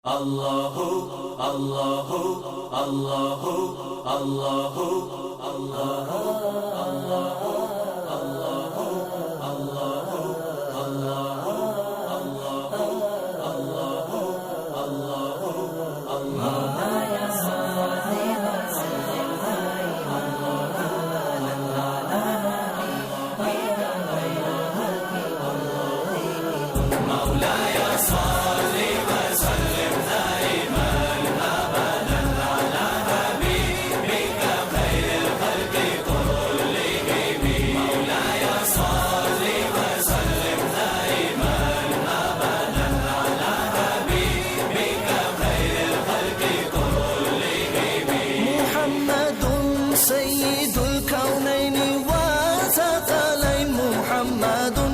Allahu Allahu Allahu Allahu Allahu Allahu Allahu Allahu Allahu Allahu Allahu Allahu ya salli wa sallim Mawlaya salli wa sallim daiman abadan ala habibika khairil khalqi kullihim Mawlaya salli wa sallim daiman abadan ala habibika khairil khalqi kullihim Muhammadun sayyidul kaunain wa thaqalain Muhammadun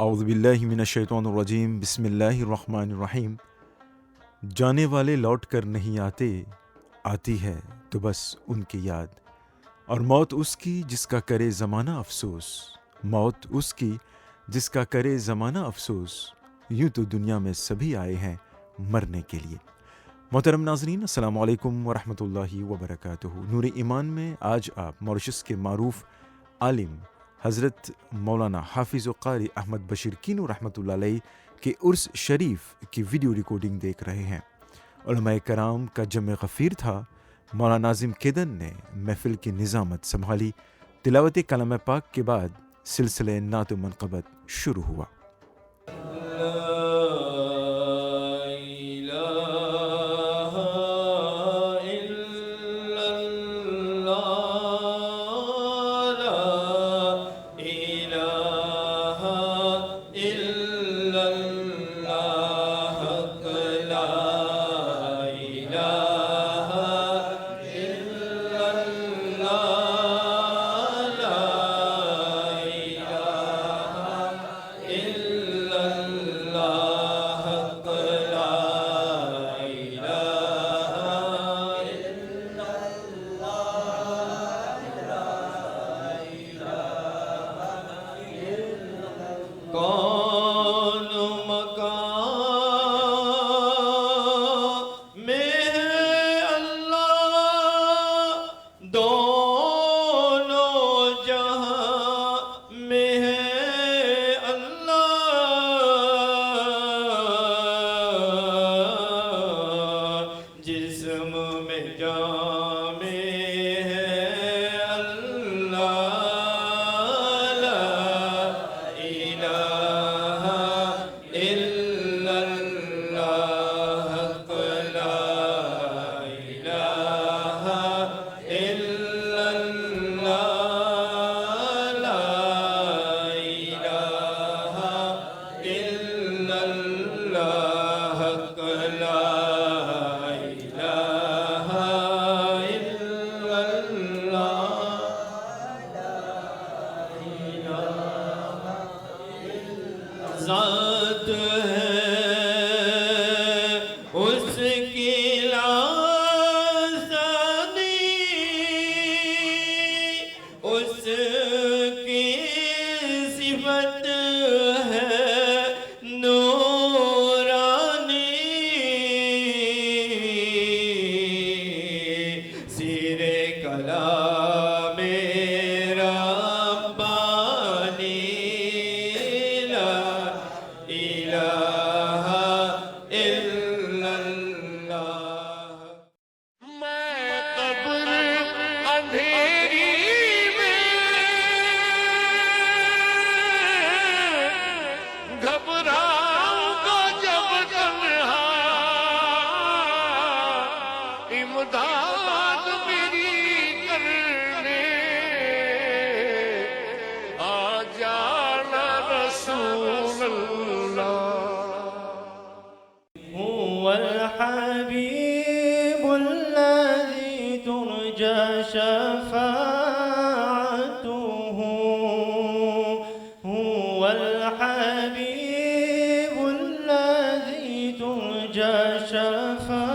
औज़ु बिल्लाहि मिनश्शैतानिर्रजीम बिस्मिल्लाहिर्रहमानिर्रहीम। जाने वाले लौट कर नहीं आते, आती है तो बस उनकी याद। और मौत उसकी जिसका करे ज़माना अफसोस, मौत उसकी जिसका करे ज़माना अफसोस। यूँ तो दुनिया में सभी आए हैं मरने के लिए। मोहतरम नाज़रीन, अस्सलामु अलैकुम वरहमतुल्लाहि वबरकातुहू। नूर ईमान में आज आप मॉरिशस के मारूफ आलिम हज़रत मौलाना हाफिज़ क़ारी अहमद बशीर कीनू रहमतुल्लाह अलैह के उर्स शरीफ की वीडियो रिकॉर्डिंग देख रहे हैं। उलमाए कराम का जम गफ़ीर था। मौलाना नाज़िम केदन ने महफ़िल की निज़ामत संभाली। तिलावत कलाम पाक के बाद सिलसिले नात व मनक़बत शुरू हुआ। ज़ात है उसकी लाज़ानी, उसकी सिफ़त है नूरानी। सीरे कलामे रब्बानी इमदाद मेरी करने आ जाना रसूल अल्लाह। हुवल हबीबुल्लज़ी तुरजा शफ़ाअतुहु, हुवल हबीबुल्लज़ी तुरजा शफ़ाअतुहु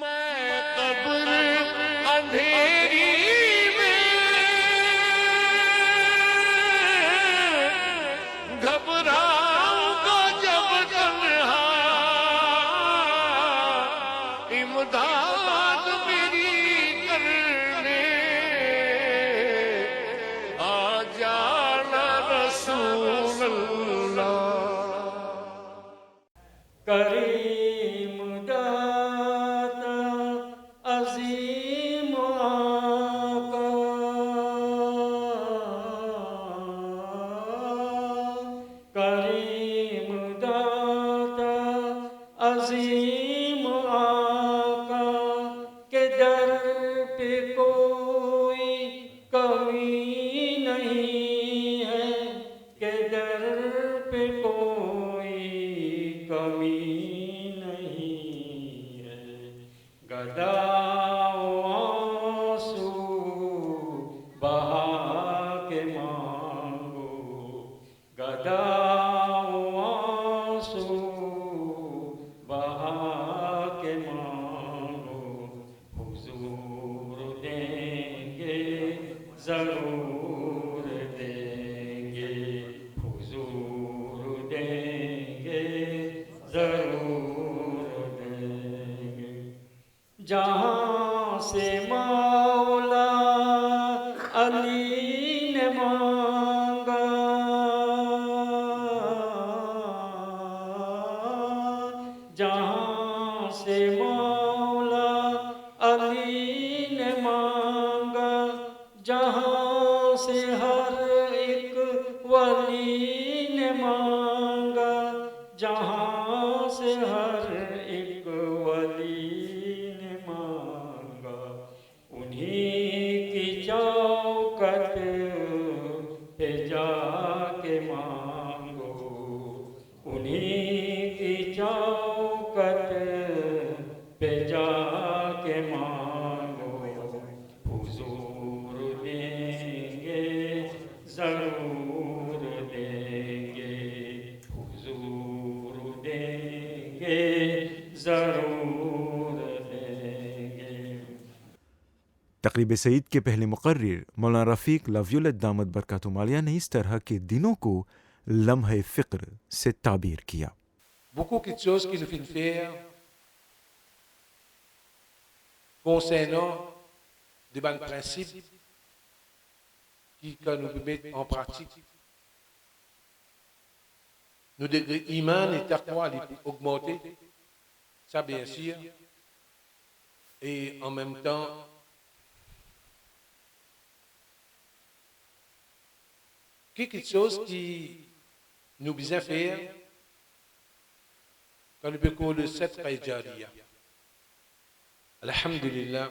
मैं कब्र अंधेरी में घबराऊंगा जब तन्हा इमदाद मेरी करने आ जाना रसूल अल्लाह करीम दाता अजीम आका करीम दाता अजीम आका के दर पे कोई कमी नहीं है के दर पे कोई कमी नहीं है गदाओ आंसू बहा के मांगो गदाओ आंसू बहा के मांगो हुजूर देंगे जरूर देंगे हुजूर देंगे जरूर देंगे जहाँ से मौला अली ने मांगा जहाँ से मौला अली ने मांगा जहाँ से हर एक वली ने मांगा जहाँ से हर एक वली ने मांगा उन्हीं की चौखट पे जाके मांगो उन्हीं की चौखट पे जाके मांगो हुजूर देंगे जरूर देंगे हुजूर देंगे जरूर देंगे। तकरीब सईद के पहले मुकर्रिर मौलाना रफ़ीक लव्युल्लाह दामद बरकातुहू आलिया ने इस तरह के दिनों को लम्हे फ़िक्र से ताबीर किया। Beaucoup de choses qui nous font faire concernant des bons principes qui, quand nous mettons en pratique, nos degrés iman et taqwa les plus augmentés, ça bien sûr, et en même temps, quelque chose qui nous besoin faire quand nous peut le cette jariya. Alhamdulillah,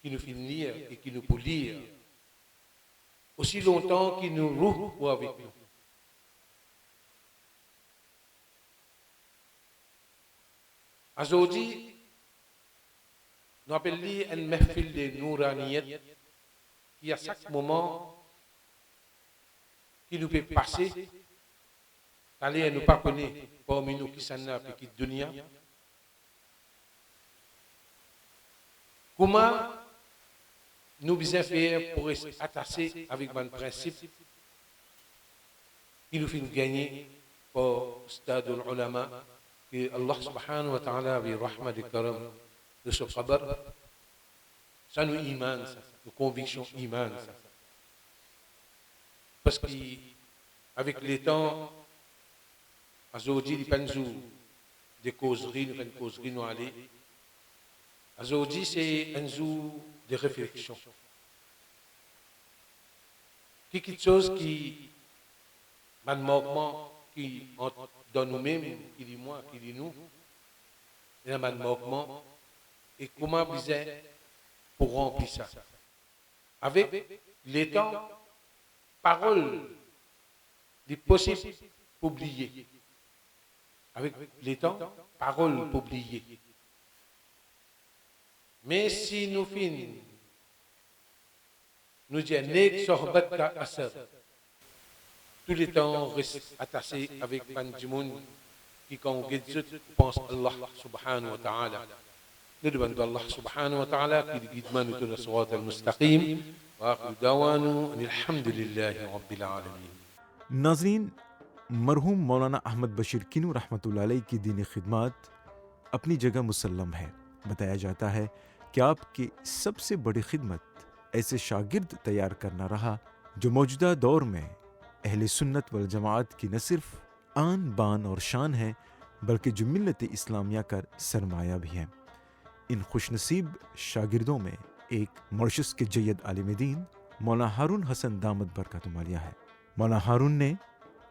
qui nous fait lire et qui nous peut lire aussi longtemps qu'il nous roule avec nous. Aujourd'hui, nous appelons un mahfil de Nouraniyat qui à chaque moment qui nous peut passer, aller à nous pas connaître parmi nous qui s'en a et qui dunya, Comment nous bien faire pour rester attachés avec un principe qui nous fait gagner au stade de l'ulama, que Allah subhanahu wa ta'ala, avec rahmat et karam de ce khabar, ça nous iman, ça, nos convictions iman, ça. Parce qu'avec les temps, aujourd'hui, il y a des causeries, nous faisons causeries, nous allons. Aujourd'hui, c'est un jour de réflexion. Quelque chose qui, manquement, qui entre dans nous-mêmes, qui dit moi, qui dit nous, il y a un manquement. Et comment vous êtes pour remplir ça? Avec les temps, parole, les possibles pour oublier. Avec les temps, parole pour oublier. Mais si nous finissons, nous disons, nek sohbat ka asar. Tout le temps, on reste attaché avec Banjimoun, qui quand on pense à Allah subhanahu wa ta'ala. Nous demandons à Allah subhanahu wa ta'ala qui guide nous sur le sirat al-mustaqim. Wa akhiru da'wanu alhamdulillahi rabbil alamin. नाजरीन, मरहूम मौलाना अहमद बशीर किनू रहमतुल्लाह अलैह की दीनी खिदमत अपनी जगह मुसल्लम है। बताया जाता है कि आपकी सबसे बड़ी खिदमत ऐसे शागिर्द तैयार करना रहा जो मौजूदा दौर में अहले सुन्नत वल जमात की न सिर्फ आन बान और शान है, बल्कि जो मिल्लत इस्लामिया का सरमाया भी है। इन खुशनसीब शागिर्दों में एक मॉरिशस के जय्यद आलिम दीन मौलाना हारून हसन दामद बरकतुहुम आलिया है। मौलाना हारून ने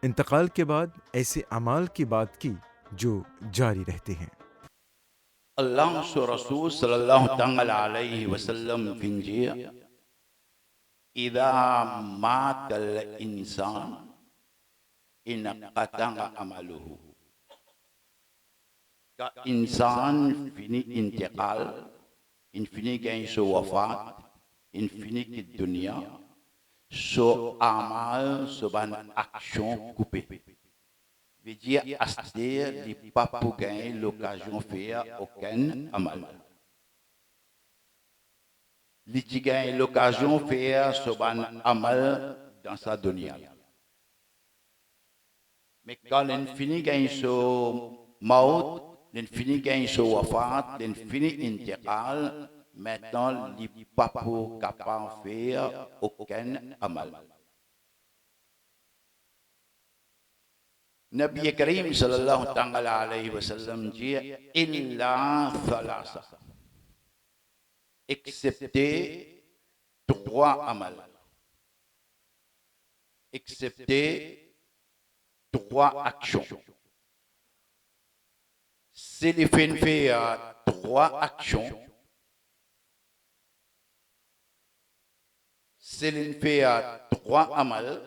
इंतकाल के बाद ऐसे अमाल की बात की जो जारी रहते हैं। अल्लाह रसूल सल्लल्लाहु तआला अलैहि वसल्लम फिंजिया इदा मातल इंसान इनक़ता अमलुहु का इंसान फिनी इंतकाल इनफिनी गई सो वफात इनफिनी की दुनिया सो amal soban action coupée. Veut dire aster n'est pas pour gagner l'occasion de faire aucun amal. Il gagne l'occasion de faire soban amal dans sa dunya. Mais quand l'infini gagne son maut, l'infini gagne son wafat, l'infini intégrale, maintenant, il n'est pas pour capable de faire aucun amal. Nabi Karim sallallahu ta'ala alayhi wa sallam dit illa thalasa, excepté trois amal, excepté trois actions. Si les fins fait trois actions, si les fait trois amal,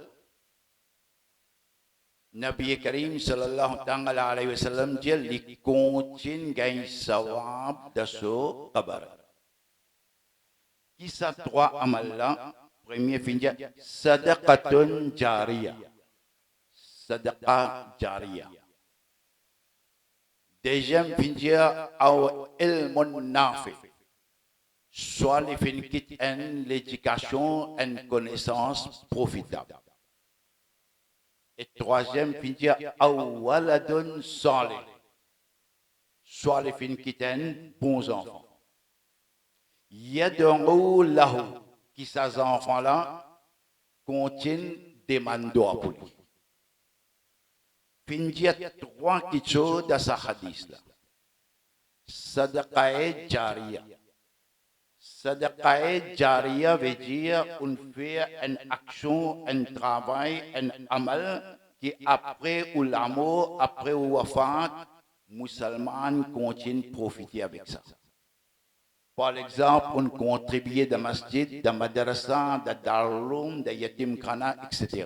Nabi Karim sallallahu ta'ala alayhi wa sallam dit li continue gain sawab de ce kabar. Qui ça trois amal là? Premier fin sadaqatun jariya. Sadaqa jariya. Deuxième fin au ilmun nafi. Soit les fin qui ont l'éducation et une connaissance profitable. Et troisième, finir awaladun salih. Soit les fins qui tiennent bons enfants. Yad'u lahu, qui ces enfants-là contiennent des mandats pour lui. Finir trois choses dans ce hadith-là. Sadaqae jariya. Sadaqae jariya veut dire on fait une action, un travail, un amal qui après ou l'amour, après ou wafat, musulmans continuent de profiter avec ça. Par exemple, on contribue dans masjid, dans madrasa, dans darulum, dans yatim khana, etc.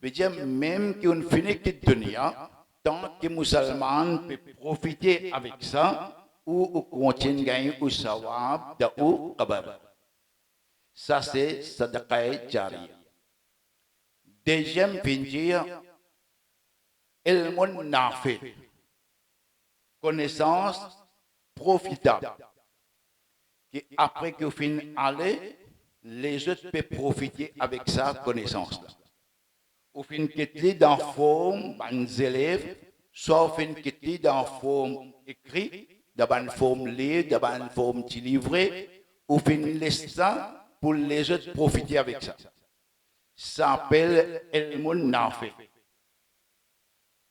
Veut dire même qu'on finit de dunya, tant que musulmans peuvent profiter avec ça, ou continue gagner au sawab de ou qabar. Ça c'est sadaqah jariya. Deuxième finir ilmun nafi. Connaissance profitable. qu'après que vous finissez aller, les autres peuvent profiter avec sa connaissance. Vous finissez dans la forme des élèves, soit vous finissez dans la forme écrite, dans la forme livre, dans la forme livré, vous finissez ça pour les autres profiter avec ça. Ça s'appelle Elmun Nafi.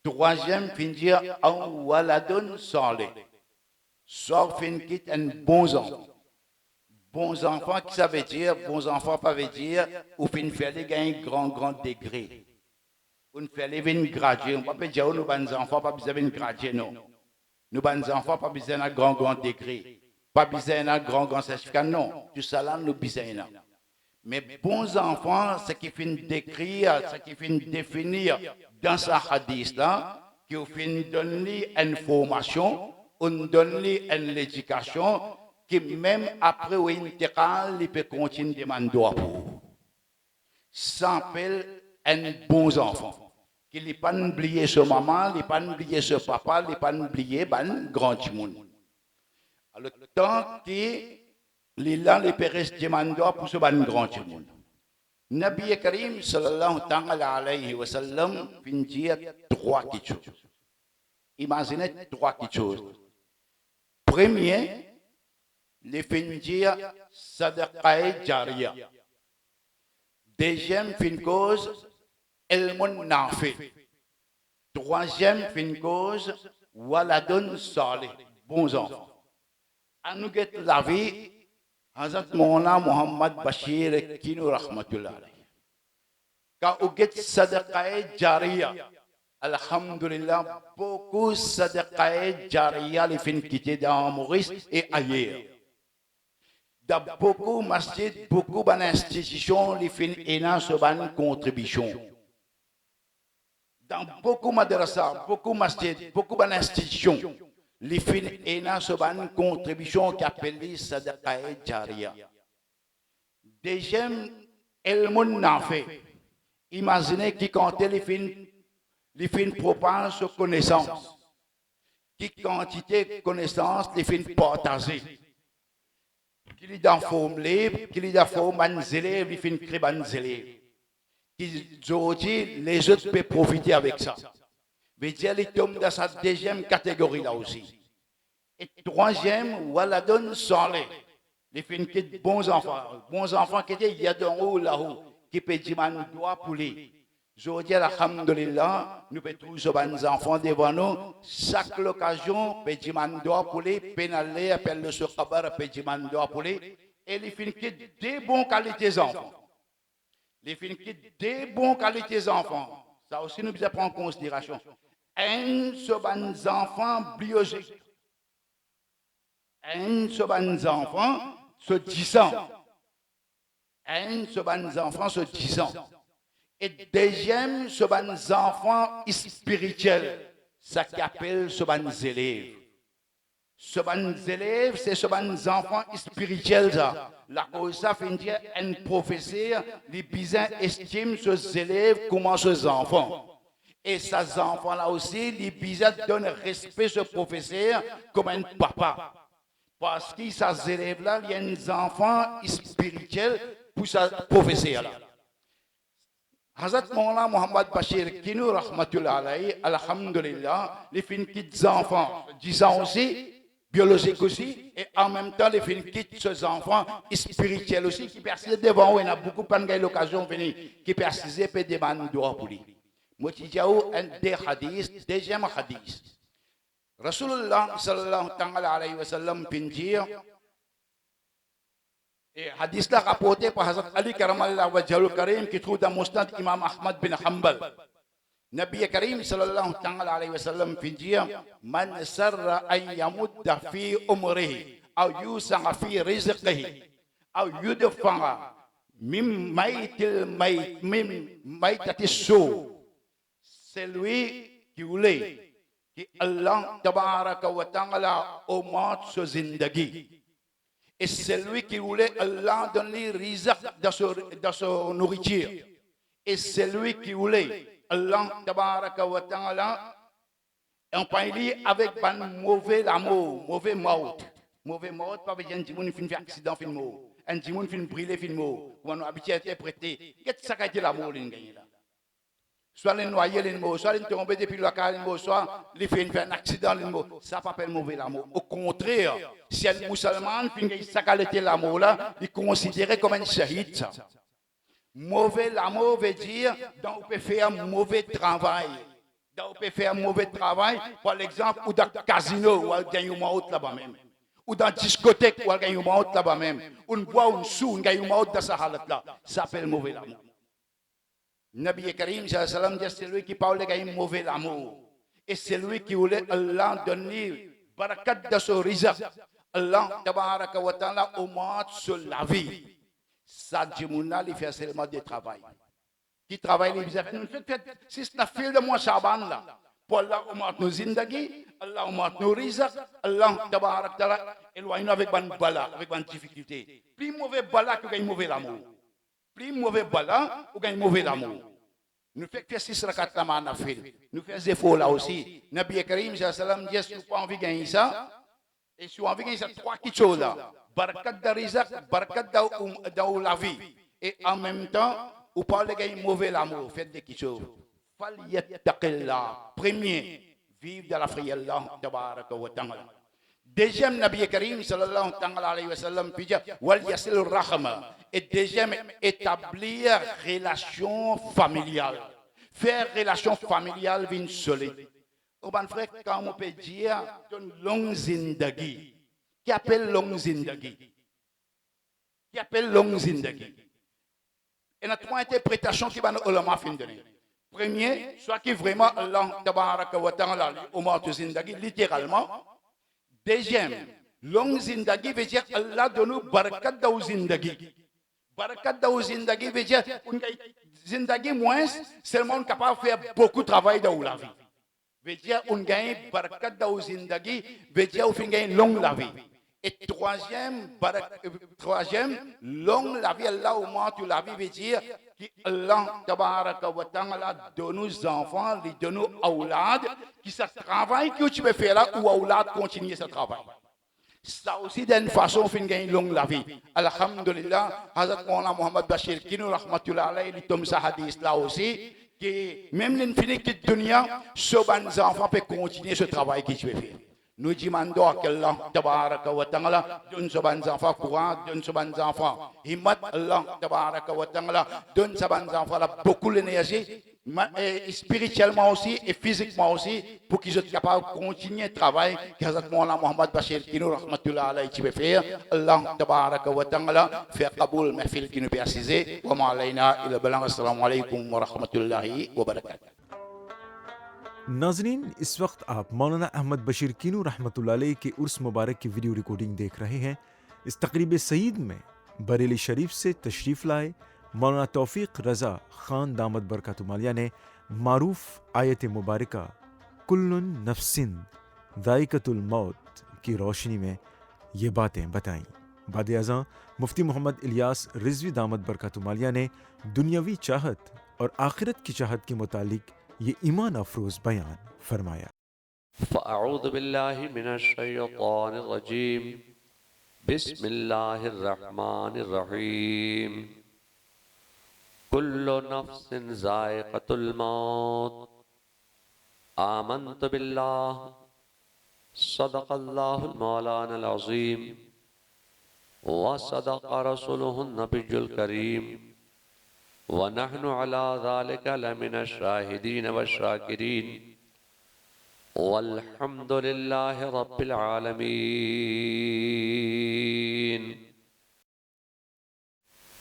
Troisième, fin dire un waladun saleh. Soit fin quitte un bon enfant. Bons enfants, qui ça veut dire? Bons enfants, pas veut dire, ou fin faire les un grand degré. On fait les vins gradués. On ne peut pas dire, nous, bons enfants, pas besoin de gradués, non. Nous, bons enfants, pas besoin d'un grand degré. Pas besoin d'un grand certificat, non. Tout ça là, nous besoin d'un. Mais bons enfants, ce qui finit d'écrire, ce qui finit de définir dans ce hadith-là, qui finit de donner une formation, on donne une éducation, qui même après l'intégral, il peut continuer de demander pour. Ça s'appelle un bon enfant. Qui n'est pas oublié ce maman, il n'est pas oublié ce papa, il n'est pas oublié le grand monde. Alors, tant que les pères demandent pour ce grand monde. Nabi Karim sallallahu alayhi wa sallam finit dire trois choses. Imaginez trois choses. Premier, les finit dire sadaqa jariya. Deuxième fin cause, ilmun nafi. Troisième fin cause, waladun salih, bons enfants. À nous get la vie, Hazrat Moulana Muhammad Bashir Kinu Rahmatullah alayhi. Quand on get sadaqa jariya, alhamdulillah, beaucoup sadaqa jariya les fin quittés dans Maurice et ailleurs. Dans beaucoup masjid, beaucoup d'institutions, les fin énan se ban contribution. Dans beaucoup madrasa, beaucoup masjid, beaucoup d'institutions, les fin énan se ban contribution qui appelle sadaqa jariya. Deuxième, ilmun nafi. Imaginez qui comptait les fins propagent connaissance. Qui quantité de connaissances, les fins partagées. Qu'il est dans forme libre, qu'il est dans forme élèves, les fins créent des élèves. Aujourd'hui, les autres peuvent profiter avec ça. Mais dire les tombent dans cette deuxième catégorie là aussi. Et troisième, waladun saleh. Les fins qui sont bons enfants qui étaient yadon là-haut, qui peuvent dire un doigt pour les. Aujourd'hui, alhamdulillah, nous pouvons trouver ce bons enfants devant nous. Chaque occasion, peut dire un doigt pour les, pénaler, appelle le sokabar, peut dire un doigt pour les. Et les fins qui sont des bonnes qualités enfants. Les fins qui sont des bonnes qualités enfants. Ça aussi, nous devons prendre en considération. Un ce bons enfants biologiques. Un ce bons enfants se 10 ans. Un ce bons enfants se 10 ans. Et deuxième, ce bons enfants spirituels, ça qui appelle ce bons élèves. Ce bons élèves, c'est ce bons enfants spirituels. La cause ça fait dire un professeur, les bisins estiment ces élèves comme ces enfants. Et ces enfants-là aussi, les bisins donnent respect ce professeur comme un papa. Parce que ces élèves-là, il y a des enfants spirituels pour ce professeur-là. Hazrat Moulana Muhammad Bashir Kinu Rahmatullah alayhi, alhamdulillah, les fins petits enfants, 10 ans aussi, biologiques aussi, et en même temps les fins petits ces enfants spirituels aussi, qui persistent devant eux, il y a beaucoup de l'occasion de venir, qui persistent et qui demandent droit pour lui. Moi, je dis un des hadiths, deuxième hadith. Rasulullah sallallahu alayhi wa sallam dire, et hadith là rapporté par Hazrat Ali Karamallah Wajhul Karim qui trouve dans Musnad Imam Ahmad bin Hanbal. Nabi Karim sallallahu alayhi wa sallam fait dire Man sarra an yamudda fi umrihi aw yusa'a fi rizqihi aw yudfa'a mim maitati sou. C'est lui qui voulait que Allah tabaraka wa ta'ala augmente sa zindagi. Et c'est lui qui voulait Allah donner rizq dans sa nourriture. Et c'est lui qui voulait Allah tabaraka wa ta'ala empailler avec un mauvais amour, mauvais mot. Mauvais mort, pas besoin de moun fin fait accident fin mort. Un di moun fin brûler fin mort. Ou on habitué à interpréter. Qu'est-ce que ça a été l'amour l'in gagné là? Soit les noyer l'in mort, soit les tomber depuis le car l'in mort, soit les fait un accident l'in mort. Ça pas appelle mauvais l'amour. Au contraire, si un musulman fin gagné ça a été l'amour là, il considéré comme un shahid ça. Mauvais l'amour veut dire donc on peut faire un mauvais travail. Donc on peut faire un mauvais travail, par exemple, ou dans le casino, ou on gagne un autre là-bas même. Ou dans la discothèque, ou on gagne un autre là-bas même. On boit un sou, on gagne un autre dans sa halte là. Ça s'appelle mauvais l'amour. Nabi Karim, sallam, dit c'est lui qui parle de mauvais l'amour. Et c'est lui qui voulait Allah donner barakat de son rizq. Allah, tabaraka wa ta'ala, augmente sur la vie. Ça, Djimouna, il fait seulement du travail. Qui travaille les bizarres. Nous fait, si c'est la file de moi, Chaban là. Pour Allah, augmente nos zindagi, Allah augmente nos rizq, Allah, tabarak ta'ala, éloigne-nous avec une bala, avec une difficulté. Plus mauvais bala que gagne mauvais l'amour. Plus mauvais bala ou gagne mauvais l'amour. Nous faisons que 6 rakat la mana fil. Nous faisons des efforts là aussi. Nabi Karim, sallam, dit si vous pas envie de gagner ça, et si vous avez gagné ça, 3 choses là. Barakat da rizq, barakat da la vie. Et en même temps, vous parlez de gagner mauvais l'amour. Faites des choses. Falyattaqillah. Premier, vivre dans la frayeur Allah, tabaraka wa ta'ala. Deuxième, Nabi Karim, sallallahu alayhi wa sallam, puis dire, wal yasil rahma. Et deuxième, établir relation familiale. Faire relation familiale vient solide. Au ban frère, quand on peut dire, une longue zindagi. Qui appelle longue zindagi? Qui appelle longue zindagi? Il y a 3 interprétations qui vont nous ulama fin donner. Premier, soit qui vraiment Allah tabaraka wa ta'ala au mort zindagi littéralement. Deuxième, long zindagi veut dire Allah donne nous barakat da zindagi. Barakat da zindagi veut dire zindagi moins seulement on est capable de faire beaucoup de travail dans la vie. Veut dire on gagne barakat da zindagi veut dire on gagne long la vie. Et troisième, long la vie, Allah au moins tu la vie veut dire qu'Allah tabaraka wa ta'ala donne nos enfants, les donne nos aoulad, qui ça travail que tu peux faire là, ou aoulad continuer ce travail. Ça aussi d'une façon fin gagner long la vie. Alhamdulillah, Hazrat Maulana Muhammad Bashir Kinou rahmatullah alayhi, il tombe sa hadith là aussi, que même l'infini qui dunya, ce bon enfant peut continuer ce travail que tu peux faire. Nous demandons à Allah, tabaraka wa ta'ala, donne ce bon enfant courant, donne ce bon enfant himmat, Allah, tabaraka wa ta'ala, donne ce bon enfant beaucoup d'énergie, spirituellement aussi et physiquement aussi, pour qu'ils soient capables de continuer le travail qu'Hazrat Maulana Muhammad Bashir Kinou rahmatullah alayhi tu peux faire. Allah, tabaraka wa ta'ala, fait kaboul mahfil qui nous peut assiser. Wa ma'alayna ila balang. Assalamu alaikum wa rahmatullahi wa barakatuh. नाजरीन इस वक्त आप मौलाना अहमद बशीर कीनू रहमतुल्लाह अलैह के उर्स मुबारक की video recording देख रहे हैं। इस तकरीब सईद में बरेली शरीफ से तशरीफ़ लाए मौलाना तौफीक रज़ा ख़ान दामद बरकातुमालिया ने मारूफ आयत मुबारका कुल्लुन नफ्सिन ज़ाइक़तुल मौत की रोशनी में ये बातें बताईं। बाद अज़ां मुफ्ती मोहम्मद इलियास रिज़वी दामद बरकातुमालिया ने दुनियावी चाहत और आखिरत की चाहत के मुतालिक ये ईमान अफरोज़ बयान फरमाया। फ़अऊज़ु बिल्लाहि मिनश्शैतानिर्रजीम बिस्मिल्लाहिर्रहमानिर्रहीम कुल्लु नफ्सिन ज़ाइक़तुल मौत आमन्तु बिल्लाह सदक़ल्लाहुल मौलानाल अज़ीम व सदक़ रसूलुहुन नबियुल करीम व नहनु अला ज़ालिका लमिनश शाहिदीन व शाकिरीन वल्हम्दुलिल्लाहि रब्बिल आलमीन।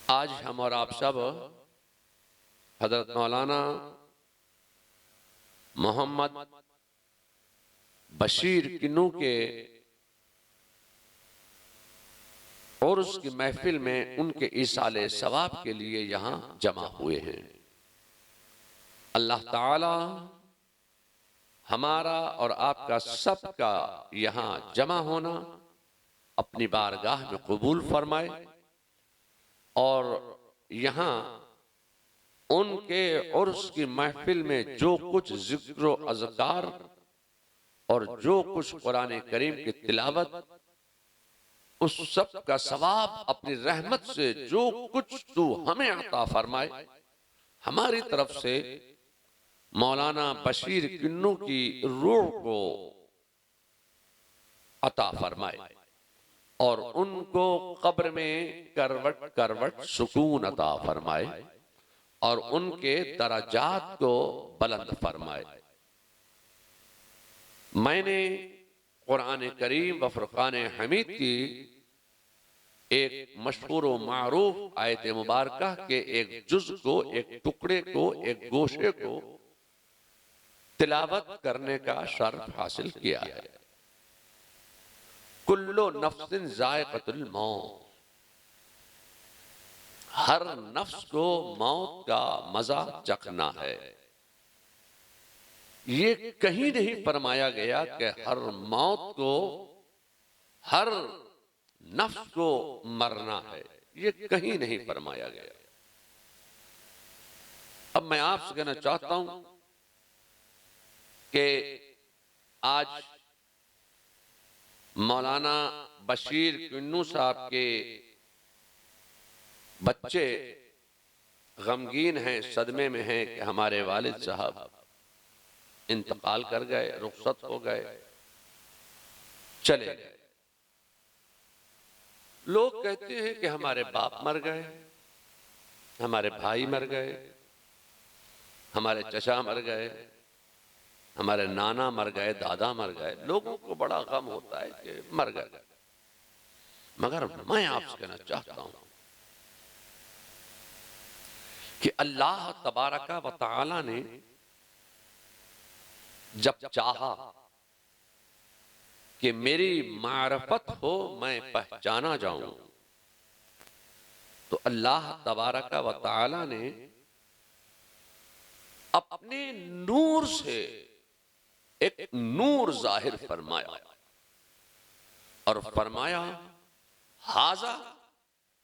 आज हम और आप सब हज़रत मौलाना मोहम्मद बशीर किन्नू के और उसकी महफिल में उनके इसाले सवाब के लिए यहाँ जमा हुए हैं। अल्लाह ताला हमारा और आपका सबका यहाँ जमा होना अपनी बारगाह में कबूल फरमाए और यहाँ उनके उर्स की महफिल में जो कुछ जिक्र अज़कार और जो कुछ कुरान करीम की तिलावत उस सब का सवाब अपनी रहमत से जो कुछ तू हमें अता फरमाए, हमारी तरफ से मौलाना बशीर किन्नू की रूह को अता फरमाए और उनको कब्र में करवट करवट सुकून अता फरमाए और उनके दराजात को बुलंद फरमाए। मैंने कुरान करीम व फुरकान हमीद की एक मशहूर व मारूफ आयत मुबारका के एक जुज को, एक टुकड़े को, एक गोशे को तिलावत करने का शर्फ हासिल किया है। कुल्लो नफ्सिन जायक़तुल मौत, हर नफ्स को मौत का मजा चखना है। ये कहीं नहीं फरमाया गया कि हर मौत को, हर नफ्स को मरना है, ये कहीं नहीं फरमाया गया। अब मैं आपसे कहना चाहता हूं कि आज मौलाना बशीर किन्नू साहब के बच्चे गमगीन हैं, सदमे में हैं कि हमारे वालिद साहब इंतकाल कर गए, रुखसत हो गए, चले गए। लोग कहते हैं कि हमारे बाप मर गए, हमारे भाई मर गए, हमारे चचा मर गए, हमारे नाना मर गए, दादा मर गए। लोगों को बड़ा गम होता है कि मर गए, मगर मैं आपसे कहना चाहता हूं कि अल्लाह तबारका व तआला ने जब चाहा कि मेरी मारफत हो, मैं पहचाना जाऊं, तो अल्लाह तबारका व तआला ने अपने नूर से एक नूर जाहिर फरमाया और फरमाया हाजा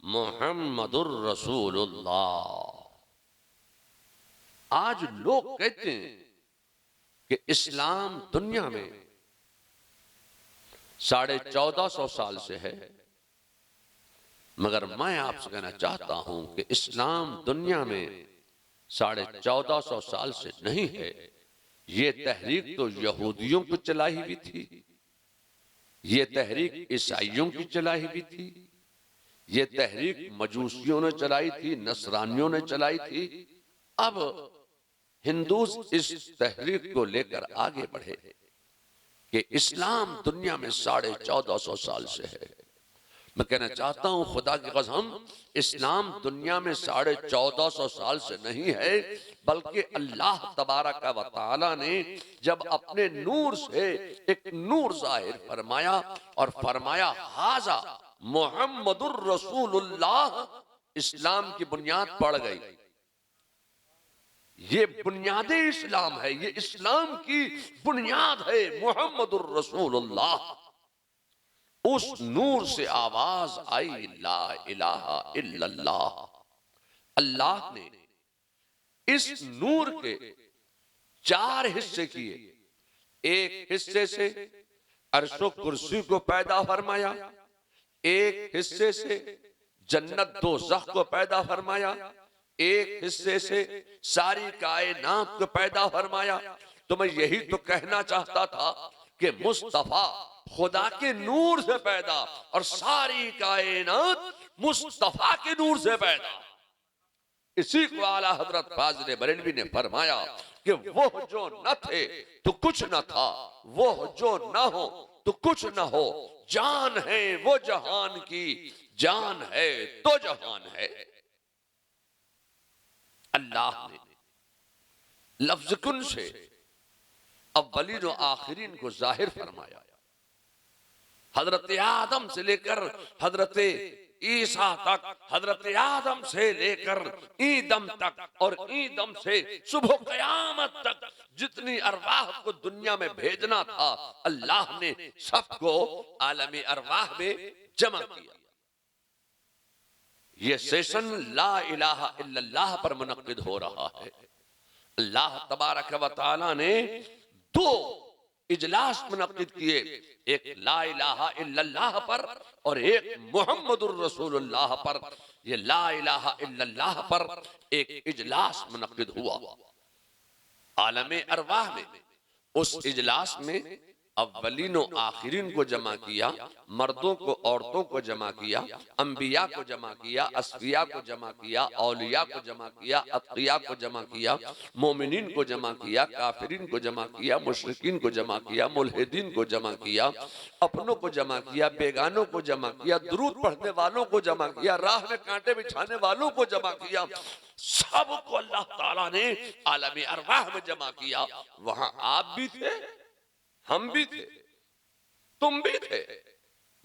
मुहम्मदुर रसूलुल्लाह। आज लोग कहते हैं कि इस्लाम दुनिया में 1450 साल से है, मगर मैं आपसे कहना चाहता हूं कि इस्लाम दुनिया में 1450 साल से नहीं है। ये तहरीक तो यहूदियों को चलाई हुई थी, ये तहरीक ईसाइयों की चलाई हुई थी, ये तहरीक मजूसियों ने चलाई थी, नसरानियों ने चलाई थी। अब हिंदूज इस तहरीक को लेकर आगे बढ़े कि इस्लाम दुनिया में 1450 साल से है। मैं कहना चाहता हूं खुदा की कसम, इस्लाम दुनिया में 1450 साल से नहीं है, बल्कि अल्लाह तबारक व तआला ने जब अपने नूर से एक नूर जाहिर फरमाया और फरमाया हाजा मुहम्मदुर रसूलुल्लाह, इस्लाम की बुनियाद पड़ गई। ये बुनियादे इस्लाम है, ये इस्लाम की बुनियाद है मुहम्मदुर रसूलुल्लाह। उस नूर से आवाज आई ला इलाहा इल्लल्लाह। अल्लाह ने इस नूर के 4 हिस्से किए। एक हिस्से से अर्शो कुर्सी को पैदा फरमाया, एक हिस्से से जन्नत दोज़ख को पैदा फरमाया, एक हिस्से से सारी कायनात को पैदा फरमाया। तो मैं यही तो कहना चाहता था कि मुस्तफा खुदा के नूर से पैदा और सारी कायनात मुस्तफा के नूर से पैदा। इसी को आला हजरत फाज़िल बरेलवी ने फरमाया कि वो जो न थे तो कुछ न था, वो जो न हो तो कुछ न हो, जान है वो जहान की, जान है तो जहान है। अल्लाह ने लफ्ज कुन से अव्वलीन और आखिरीन को जाहिर फरमाया। हजरत आदम से लेकर हजरत ईसा तक, हजरत आदम से लेकर ईदम तक और ईदम से सुबह क़यामत तक जितनी अरवाह को दुनिया में भेजना था, अल्लाह ने सबको आलमी अरवाह में जमा किया। ये सेशन ला इलाहा इल्लल्लाह पर मुनक्किद हो रहा है। अल्लाह तबारक व तआला ने 2 इजलास मुनक्किद किए, एक ला इलाहा इल्लल्लाह पर और एक मुहम्मदुर रसूलुल्लाह पर। ये ला इलाहा इल्लल्लाह पर एक इजलास मुनक्किद हुआ आलमे अरवाह में। उस इजलास में अव्वलीन और आखिरीन को जमा किया, मर्दों को औरतों को जमा किया, अंबिया को जमा किया, अस्फिया को जमा किया, औलिया को जमा किया, अत्किया को जमा किया, मोमिनीन को जमा किया, काफिरीन को जमा किया, मुशरिकीन को जमा किया, मुल्हिदीन को जमा किया, अपनों को जमा किया, बेगानों को जमा किया, दुरूद पढ़ने वालों को जमा किया, राह में कांटे बिछाने वालों को जमा किया। सबको अल्लाह ताला ने आलम अरवाह में जमा किया। वहां आप भी थे, हम भी थे, तुम भी थे,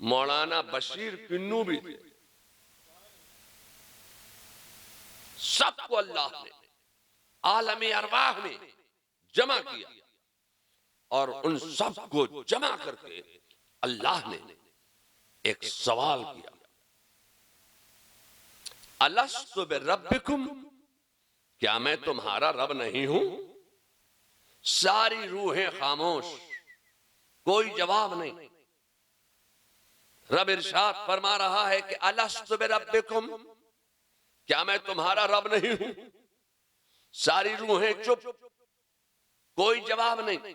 मौलाना बशीर पिन्नू भी थे। सबको अल्लाह ने आलम अरवाह में जमा किया और उन सबको जमा करके अल्लाह ने एक सवाल किया, अलस्तु बिरब्बिकुम, क्या मैं तुम्हारा रब नहीं हूं? सारी रूहें खामोश, कोई जवाब नहीं। रब इरशाद फरमा रहा है कि अलस्तु बिरब्बिकुम, क्या मैं तुम्हारा रब नहीं हूं? सारी रूहें चुप, कोई जवाब नहीं।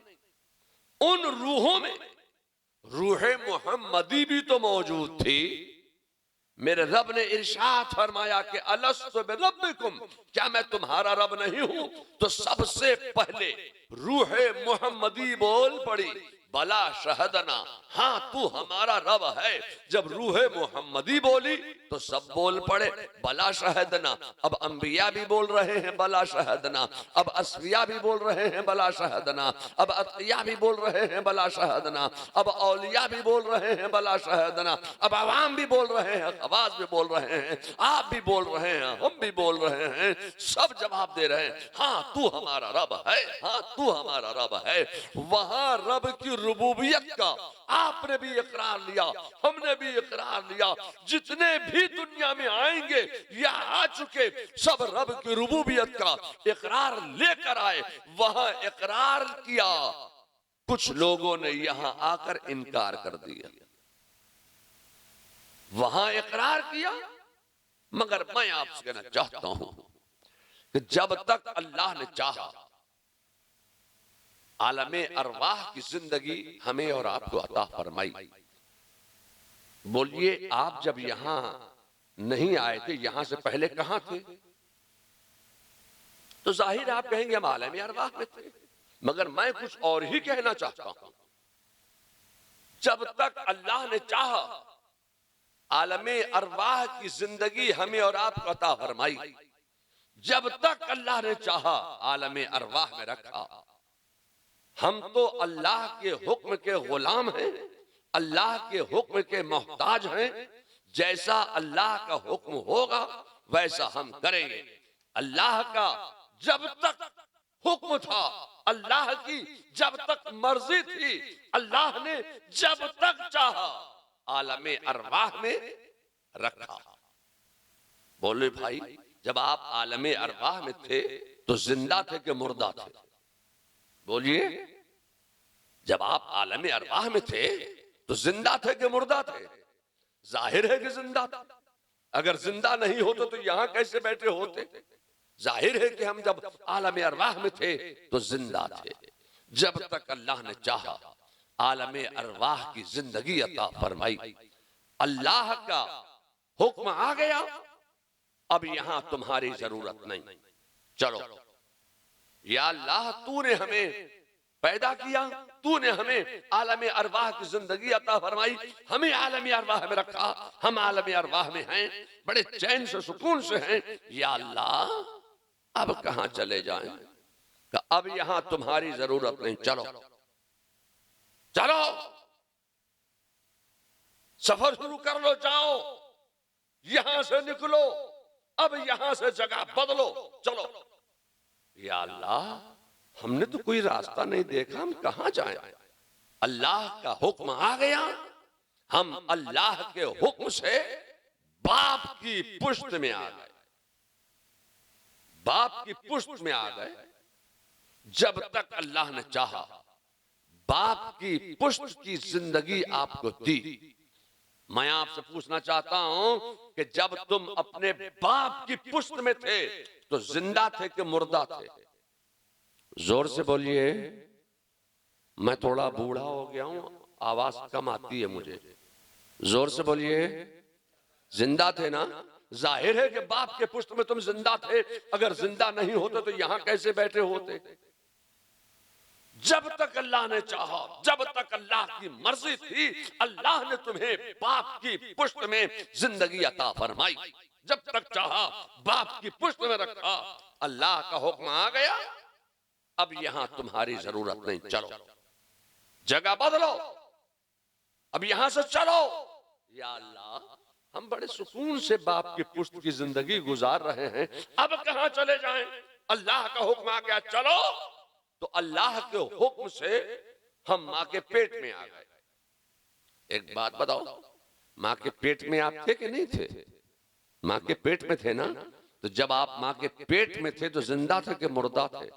उन रूहों में रूहे मुहम्मदी भी तो मौजूद थी। मेरे रब ने इरशाद फरमाया कि अलस्तु बिरब्बिकुम, क्या मैं तुम्हारा रब नहीं हूं? तो सबसे पहले रूहे मुहम्मदी बोल पड़ी, बला शहदना, हाँ तू हमारा रब है। जब रूहे मुहम्मदी बोली तो सब बोल पड़े बला शहदना। अब अंबिया भी बोल रहे हैं बला शहदना, अब अस्फिया भी बोल रहे हैं बला शहदना, अब अतिया भी बोल रहे हैं बला शहदना, अब औलिया भी बोल रहे हैं बला शहदना, अब अवाम भी बोल रहे हैं, खवास भी बोल रहे हैं, आप भी बोल रहे हैं, हम भी बोल रहे हैं। सब जवाब दे रहे हैं, हाँ तू हमारा रब है, हाँ तू हमारा रब है। वहां रब की रुबूबियत का आपने भी इकरार लिया, हमने भी इकरार लिया। जितने भी दुनिया में आएंगे या आ चुके, सब रब की रुबूबियत का इकरार लेकर आए। वहां इकरार किया, कुछ लोगों ने यहां आकर इनकार कर दिया। वहां इकरार किया, मगर मैं आपसे कहना चाहता हूं कि जब तक अल्लाह ने चाहा आलमे अरवाह की जिंदगी हमें और आपको अता फरमाई। बोलिए, आप जब यहां नहीं आए थे, यहां से पहले कहां थे? तो जाहिर आप कहेंगे हम आलमे अरवाह में थे, मगर मैं कुछ और ही कहना चाहता हूं। जब तक अल्लाह ने चाहा आलमे अरवाह की जिंदगी हमें और आपको अता फरमाई, जब तक अल्लाह ने चाहा आलमे अरवाह में रखा। हम तो अल्लाह के हुक्म के गुलाम हैं, अल्लाह के हुक्म के मोहताज हैं। जैसा अल्लाह का हुक्म होगा वैसा हम करेंगे। अल्लाह का जब तक हुक्म था, अल्लाह की जब तक मर्जी थी, अल्लाह ने जब तक चाहा आलमे अरवाह में रखा। बोले भाई, जब आप आलमे अरवाह में थे तो जिंदा थे कि मुर्दा थे? बोलिए, जब आप आलमे अरवाह में थे तो जिंदा थे कि मुर्दा थे? जाहिर है कि जिंदा था। अगर जिंदा नहीं होते तो यहां कैसे बैठे होते? जाहिर है कि हम जब आलमे अरवाह में थे तो जिंदा थे। जब तक अल्लाह ने चाहा आलमे अरवाह की जिंदगी अता फरमाई। अल्लाह का हुक्म आ गया, अब यहां तुम्हारी जरूरत नहीं। चलो या अल्लाह, तूने हमें पैदा किया, तूने हमें आलमे अरवाह की जिंदगी अता फरमाई, हमें आलमे अरवाह में रखा, हम आलमे अरवाह में हैं, बड़े चैन से सुकून से हैं। या अल्लाह, अब कहां चले जाएं? अब यहां तुम्हारी जरूरत नहीं, चलो चलो सफर शुरू कर लो, जाओ यहां से निकलो, अब यहां से जगह बदलो, चलो। या अल्लाह, हमने तो कोई रास्ता नहीं देखा, हम कहां जाएं? अल्लाह का हुक्म आ गया, हम अल्लाह के हुक्म से बाप की पुश्त में आ गए, बाप की पुश्त में आ गए। जब तक अल्लाह ने चाहा बाप की पुष्ट की जिंदगी आपको दी। मैं आपसे पूछना चाहता हूं कि जब तुम अपने बाप की पुष्ट में थे तो जिंदा थे कि मुर्दा थे? जोर से बोलिए। मैं थोड़ा बूढ़ा हो गया हूं, आवाज कम आती है मुझे। जोर से बोलिए। जिंदा थे ना? जाहिर है कि बाप के पुष्ट में तुम जिंदा थे। अगर जिंदा नहीं होते तो यहां कैसे बैठे होते? जब तक अल्लाह ने चाहा, जब तक अल्लाह की मर्जी थी, अल्लाह ने तुम्हें बाप की पुष्ट में जिंदगी अता फरमाई। जब तक चाहा बाप की पुष्ट में रखा, अल्लाह का हुक्म आ गया, अब यहां तुम्हारी जरूरत नहीं, चलो जगह बदलो, अब यहां से चलो। या अल्लाह, हम बड़े सुकून से बाप की पुष्ट की जिंदगी गुजार रहे हैं, अब कहां चले जाएं? अल्लाह का हुक्म आ गया, चलो। तो अल्लाह के हुक्म से हम मां के पेट में आ गए। एक बात बताओ, मां के पेट में आप थे कि नहीं थे? मां के पेट में थे ना? तो जब आप मां के पेट में थे तो जिंदा थे कि मुर्दा थे?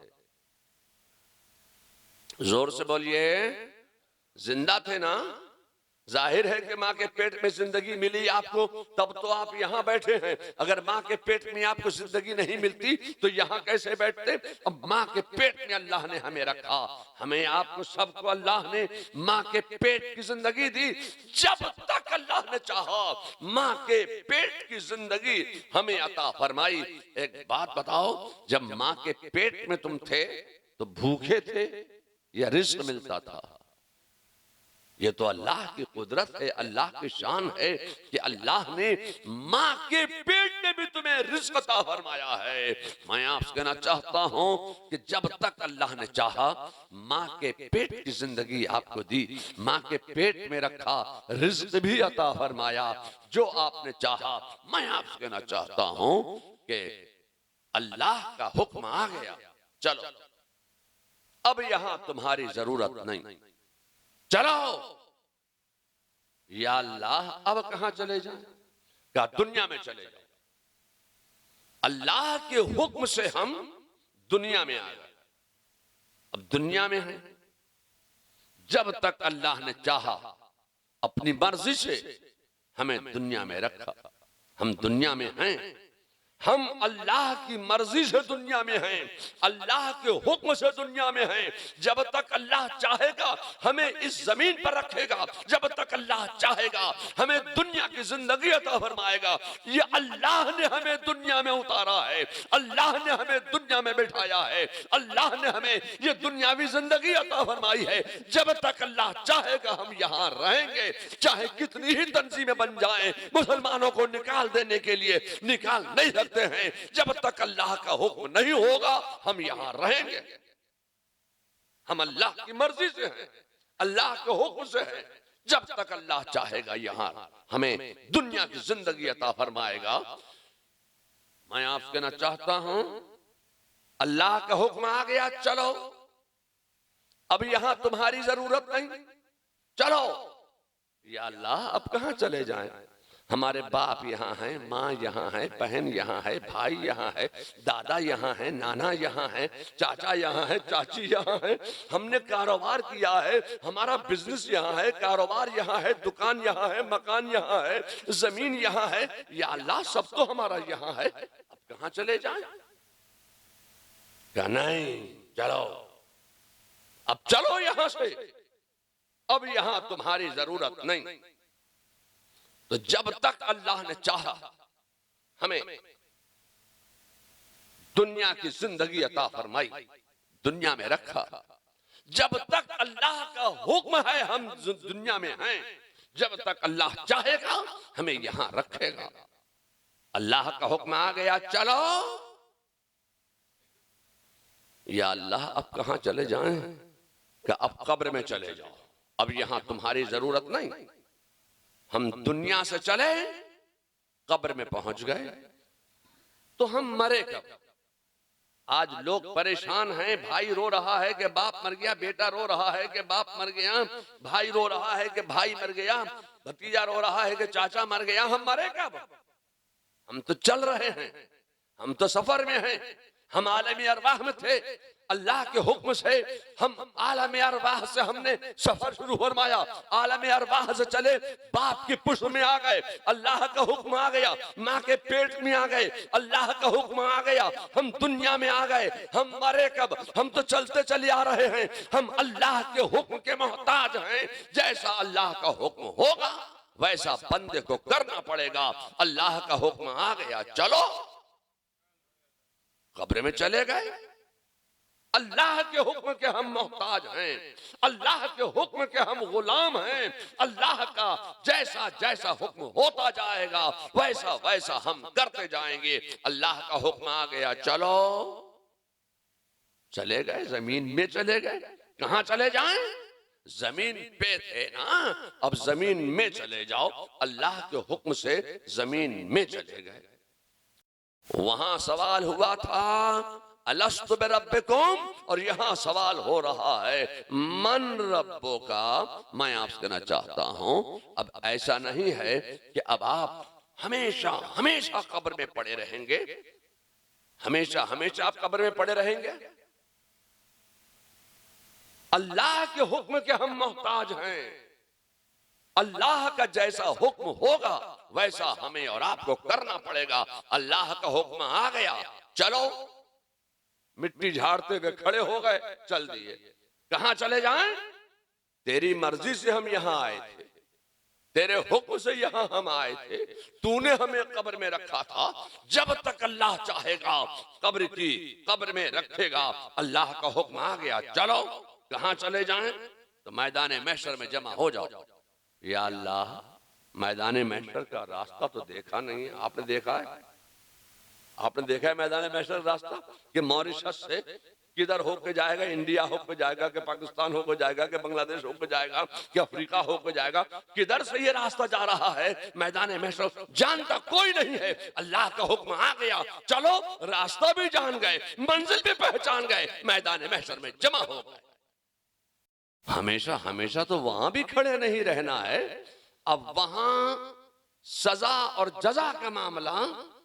जोर से बोलिए। जिंदा थे ना? जाहिर है कि मां के पेट में जिंदगी मिली आपको, तब तो आप यहां बैठे हैं। अगर मां के पेट में आपको जिंदगी नहीं मिलती तो यहां कैसे बैठते? अब मां के पेट में अल्लाह ने हमें रखा, हमें आपको सबको अल्लाह ने मां के पेट की जिंदगी दी। जब तक अल्लाह ने चाहा मां के पेट की जिंदगी हमें अता फरमाई। एक बात बताओ, जब मां के पेट में तुम थे तो भूखे थे या रिज़्क़ मिलता था? ये तो अल्लाह की कुदरत है, अल्लाह की शान है कि अल्लाह ने मां के पेट में भी तुम्हें रिज़्क़ अता फरमाया है। मैं आपसे कहना चाहता हूं कि जब तक अल्लाह ने चाहा मां के पेट की जिंदगी आपको दी, मां के पेट में रखा, रिज़्क़ भी अता फरमाया जो आपने चाहा। मैं आपसे कहना चाहता हूं कि अल्लाह का हुक्म आ गया, चलो अब यहां तुम्हारी जरूरत नहीं, चलो। या अल्लाह, अब कहां चले जाएं? क्या दुनिया में चले जाओ? अल्लाह के हुक्म से हम दुनिया में आ गए, अब दुनिया में हैं। जब तक अल्लाह ने चाहा अपनी मर्जी से हमें दुनिया में रखा, हम दुनिया में हैं। हम अल्लाह की मर्जी से दुनिया में हैं, अल्लाह के हुक्म से दुनिया में हैं। जब तक अल्लाह चाहेगा हमें इस जमीन पर रखेगा, जब तक अल्लाह चाहेगा हमें दुनिया की जिंदगी अता फरमाएगा। ये अल्लाह ने हमें दुनिया में उतारा है, अल्लाह ने हमें दुनिया में बिठाया है, अल्लाह ने हमें ये दुनियावी जिंदगी अता फरमाई है। जब तक अल्लाह चाहेगा हम यहाँ रहेंगे, चाहे कितनी ही तंजीमें बन जाएं मुसलमानों को निकाल देने के लिए, निकाल नहीं सकते हैं। जब तक अल्लाह का हुक्म नहीं होगा हम यहां रहेंगे। हम अल्लाह की मर्जी से हैं, अल्लाह के हुक्म से हैं। जब तक अल्लाह चाहेगा यहां हमें दुनिया की जिंदगी अता फरमाएगा। मैं आपसे कहना चाहता हूं, अल्लाह का हुक्म आ गया, चलो अब यहां तुम्हारी जरूरत नहीं, चलो। या अल्लाह, अब कहां चले जाएं? हमारे बाप यहाँ हैं, माँ यहाँ है, बहन यहाँ है, भाई यहाँ है, दादा यहाँ है, नाना यहाँ है, चाचा यहाँ है, चाची यहाँ है। हमने कारोबार किया है, हमारा बिजनेस यहाँ है, कारोबार यहाँ है, दुकान यहाँ है, मकान यहाँ है, जमीन यहाँ है। या अल्लाह, सब तो हमारा यहाँ है, अब कहाँ चले जाएं? क्या नहीं, चलो अब चलो यहाँ से, अब यहाँ तुम्हारी जरूरत नहीं। तो जब तक अल्लाह ने चाहा हमें दुनिया की जिंदगी अता फरमाई, दुनिया में रखा। जब तक अल्लाह का हुक्म है हम दुनिया में हैं, जब तक अल्लाह चाहेगा हमें यहां रखेगा। अल्लाह का हुक्म आ गया, चलो। या अल्लाह, अब कहां चले जाएं? कि अब कब्र में चले जाओ, अब यहां तुम्हारी जरूरत नहीं। हम दुनिया से चले, कब्र में पहुंच गए तो हम मरे कब? आज लोग परेशान हैं, भाई रो रहा है कि बाप मर गया, बेटा रो रहा है कि बाप मर गया, भाई रो रहा है कि भाई मर गया, भतीजा रो रहा है कि चाचा मर गया। हम मरे कब? हम तो चल रहे हैं, हम तो सफर में हैं, हम आलमी अरवाह में थे, अल्लाह के हुक्म से हम आलम अरवाह से हमने सफर शुरू फरमाया, आलम अरवाह से चले बाप की पुष्ट में आ गए, अल्लाह का हुक्म आ गया, माँ के पेट में आ गए, अल्लाह का हुक्म आ गया, हम दुनिया में आ गए। हम मरे कब? हम तो चलते चले आ रहे हैं। हम अल्लाह के हुक्म के मोहताज हैं। जैसा अल्लाह का हुक्म होगा वैसा बंदे को करना पड़ेगा। अल्लाह का हुक्म आ गया, चलो, कब्र में चले गए। अल्लाह के हुक्म के हम मोहताज हैं, अल्लाह के हुक्म के हम गुलाम हैं। अल्लाह का जैसा जैसा हुक्म होता जाएगा वैसा वैसा हम करते जाएंगे। अल्लाह का हुक्म आ गया, चलो, चले गए, जमीन में चले गए। कहां चले जाएं? जमीन पे थे ना, अब जमीन में चले जाओ। अल्लाह के हुक्म से जमीन में चले गए। वहां सवाल हुआ था अलस्तु बिरब्बिकुम, और यहां सवाल हो रहा है मन रब्बो का। मैं आपसे कहना चाहता हूं, अब ऐसा नहीं है कि अब आप हमेशा हमेशा कब्र में पड़े रहेंगे, हमेशा हमेशा आप कब्र में पड़े रहेंगे। अल्लाह के हुक्म के हम मोहताज हैं। अल्लाह का जैसा हुक्म होगा वैसा हमें और आपको करना पड़ेगा। अल्लाह का हुक्म आ गया, चलो, मिट्टी झाड़ते हुए खड़े हो गए, चल दिए। कहां चले जाएं? तेरी मर्जी से हम यहां आए थे, तेरे हुक्म से यहां हम आए थे। तूने हमें कब्र में रखा था, जब तक अल्लाह चाहेगा कब्र में रखेगा। अल्लाह का हुक्म आ गया, चलो, कहां चले जाएं? तो मैदान महशर में जमा हो जाओ। या अल्लाह, मैदान महशर का रास्ता तो देखा नहीं है। आपने देखा है? आपने देखा है मैदान महशर रास्ता कि मॉरिशस से किधर होकर जाएगा? इंडिया होकर जाएगा कि पाकिस्तान होकर जाएगा कि बांग्लादेश होकर जाएगा कि अफ्रीका होकर जाएगा? किधर से ये रास्ता जा रहा है मैदान महशर जानता कोई नहीं है। अल्लाह का हुक्म आ गया, चलो, रास्ता भी जान गए, मंजिल भी पहचान गए, मैदान महशर में जमा हो गए। हमेशा हमेशा तो वहां भी खड़े नहीं रहना है। अब वहां सजा और जजा का मामला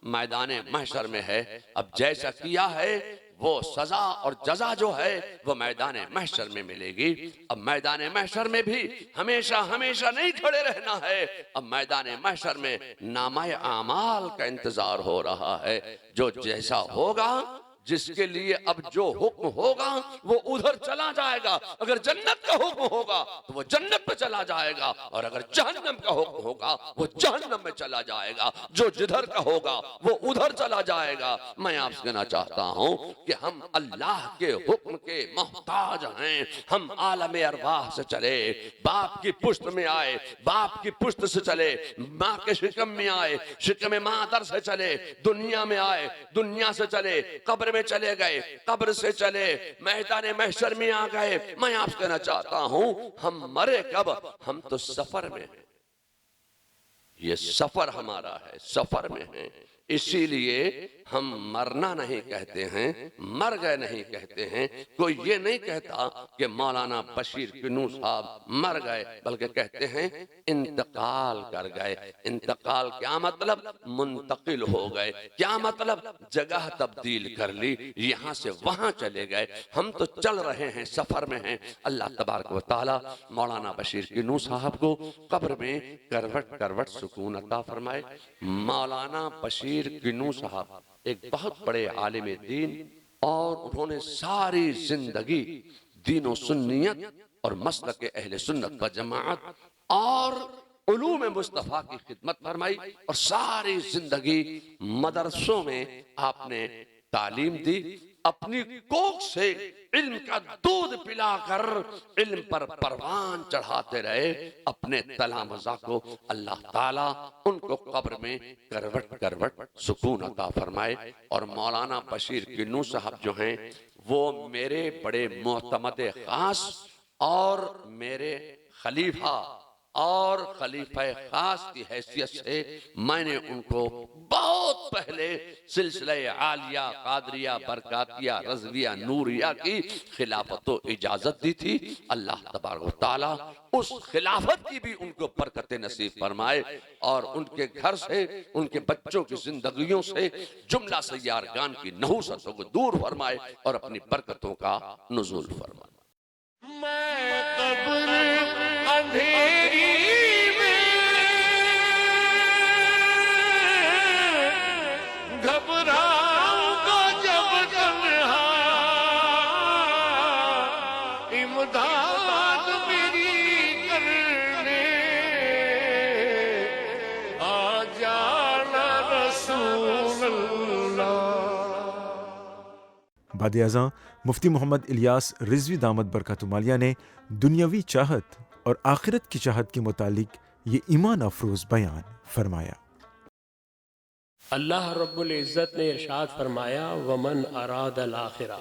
मैदान महशर में है। अब जैसा किया है वो सजा और जजा जो है वो मैदान महशर में मिलेगी। अब मैदान महशर में भी हमेशा हमेशा नहीं खड़े रहना है। अब मैदान महशर में नामाए आमाल का इंतजार हो रहा है। जो जैसा होगा, जिसके लिए अब जो हुक्म होगा वो उधर चला जाएगा। अगर जन्नत का हुक्म होगा तो वो जन्नत में चला जाएगा, और अगर जहन्नम का हुक्म होगा वो जहन्नम में चला जाएगा। जो जिधर का होगा वो उधर चला जाएगा। मैं आपसे कहना चाहता हूं कि हम अल्लाह के हुक्म के मोहताज हैं। हम आलम अरवाह से चले, बाप की पुष्ट में आए, बाप की पुष्ट से चले, माँ के शिकम में आए, शिकम मादर से चले, दुनिया में आए, दुनिया से चले, कब्र में चले गए, कब्र से चले, मैदान महशर में आ गए। मैं आपसे कहना चाहता हूं, हम मरे कब? हम तो सफर में हैं। ये सफर हमारा है, सफर में है। इसीलिए हम मरना नहीं कहते हैं, मर गए नहीं कहते हैं। कोई ये नहीं कहता कि मौलाना बशीर किन्नू साहब मर गए, बल्कि कहते हैं इंतकाल कर गए। इंतकाल क्या मतलब? मुंतकिल हो गए। क्या मतलब? जगह तब्दील कर ली, यहाँ से वहां चले गए। हम तो चल रहे हैं, सफर में हैं। अल्लाह तबारक व तआला मौलाना बशीर किन्नू साहब को कब्र में करवट करवट सुकून अता फरमाए। मौलाना बशीर किन्नू साहब एक बहुत बड़े आलिम दीन, और उन्होंने सारी जिंदगी दीन सुन्नियत और मसलक अहले सुन्नत व जमाअत और उलूम मुस्तफ़ा की खिदमत फरमाई, और सारी जिंदगी मदरसों में आपने तालीम दी। अपनी कोख से इल्म का दूध पिलाकर इल्म पर परवान चढ़ाते रहे अपने तलामज़ा को। अल्लाह ताला उनको कब्र में करवट करवट सुकून अता फरमाए। और मौलाना बशीर किन्नू साहब जो हैं वो मेरे बड़े मोहतमद खास और मेरे खलीफा और खलीफा खास की हैसियत से मैंने उनको बहुत पहले सिलसिला आलिया, कादरिया, बरकातिया, रज़विया, नूरिया की खिलाफत को इजाजत दी थी। अल्लाह तबारक व तआला उस खिलाफत की भी उनको बरकत नसीब फरमाए और उनके घर से, उनके बच्चों की जिंदगियों से जुमला सय्यारगान की नहुसतों को दूर फरमाए और अपनी बरकतों का नुज़ूल फरमाए। मैं कब्र अंधेरी में घबराऊंगा जब तन्हा, इमदाद मेरी करने आ जाना रसूल अल्लाह। बाद अज़ां मुफ्ती मोहम्मद इलियास रिजवी दामद बरकतुमालिया ने दुनियावी चाहत और आखिरत की चाहत के मुतालिक ये ईमान अफरोज़ बयान फरमाया। अल्लाह रब्बुल इज़्ज़त ने इरशाद फरमाया, वमन अराद अल आखिरा,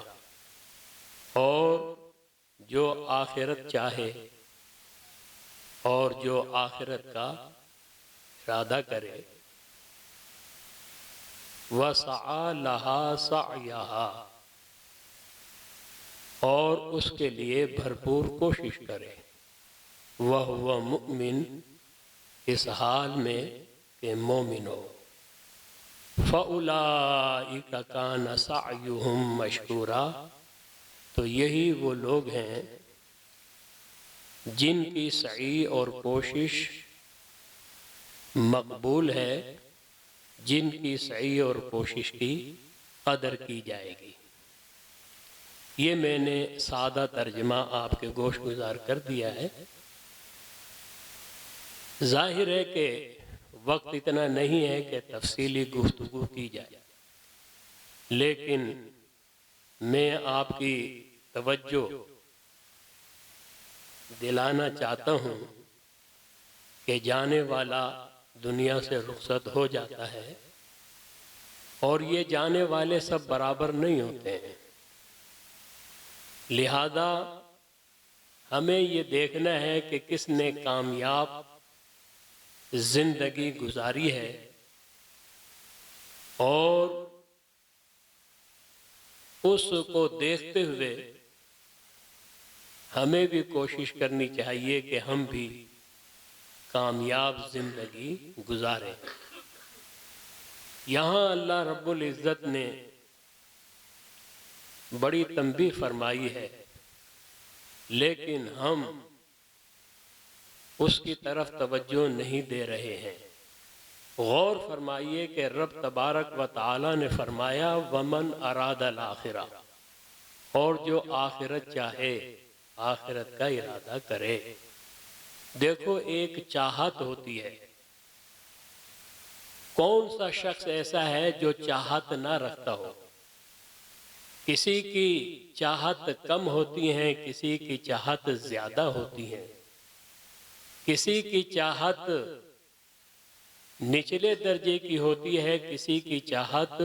और जो आखिरत चाहे और जो आखिरत का इरादा करे, वसआ लहा सअयहा, और उसके लिए भरपूर कोशिश करे, वह हुवा मुमिन, इस हाल में कि मोमिन हो। फ़उलाइका कान सअयुहुम मशकूरा, तो यही वो लोग हैं जिनकी सई और कोशिश मकबूल है, जिनकी सई और कोशिश की कदर की जाएगी। ये मैंने सादा तर्जमा आपके गोश गुजार कर दिया है। जाहिर है कि वक्त इतना नहीं है कि तफसीली गुफ्तगू की जाए, लेकिन मैं आपकी तवज्जो दिलाना चाहता हूँ कि जाने वाला दुनिया से रुखसत हो जाता है और ये जाने वाले सब बराबर नहीं होते हैं। लिहाजा हमें ये देखना है कि किसने कामयाब जिंदगी गुजारी है और उसको देखते हुए हमें भी कोशिश करनी चाहिए कि हम भी कामयाब जिंदगी गुजारें। यहाँ अल्लाह रब्बुल इज़्ज़त ने बड़ी तंबीह फरमाई है, लेकिन हम उसकी तरफ तवज्जो नहीं दे रहे हैं। गौर फरमाइए कि रब तबारक व तआला ने फरमाया, वमन अरादल आखिरा, और जो आखिरत चाहे, आखिरत का इरादा करे। देखो, एक चाहत होती है। कौन सा शख्स ऐसा है जो चाहत ना रखता हो? किसी की चाहत कम होती है, किसी की चाहत ज्यादा होती है, किसी की चाहत निचले दर्जे की होती है, किसी की चाहत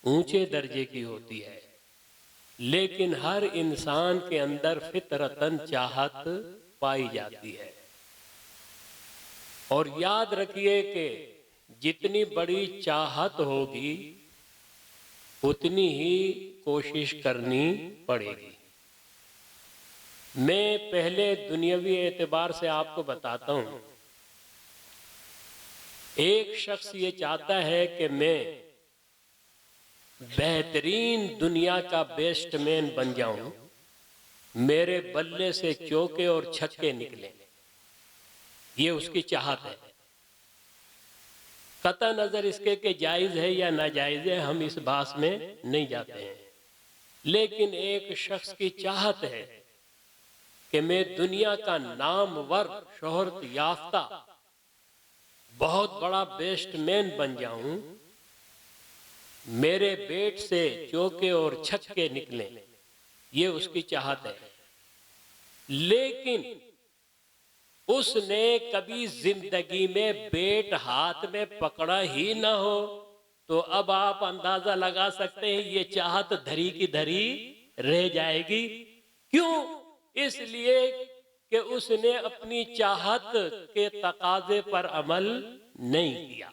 ऊंचे दर्जे की होती है, लेकिन हर इंसान के अंदर फितरतन चाहत पाई जाती है। और याद रखिए कि जितनी बड़ी चाहत होगी उतनी ही कोशिश करनी पड़ेगी। मैं पहले दुनियावी एतबार से आपको बताता हूं। एक शख्स ये चाहता है कि मैं बेहतरीन दुनिया का बेस्टमैन बन जाऊं, मेरे बल्ले से चौके और छक्के निकले, ये उसकी चाहत है। कता नजर इसके कि जायज है या नाजायज है, हम इस बात में नहीं जाते हैं, लेकिन एक शख्स की चाहत है कि मैं दुनिया का नामवर, शोहरत याफ्ता, बहुत बड़ा बेस्टमैन बन जाऊं, मेरे पेट से चौके और छक्के निकले, ये उसकी चाहत है। लेकिन उसने कभी जिंदगी में बेट हाथ में पकड़ा ही ना हो, तो अब आप अंदाजा लगा सकते हैं ये चाहत धरी की धरी रह जाएगी। क्यों? इसलिए कि उसने अपनी चाहत के तकाजे पर अमल नहीं किया,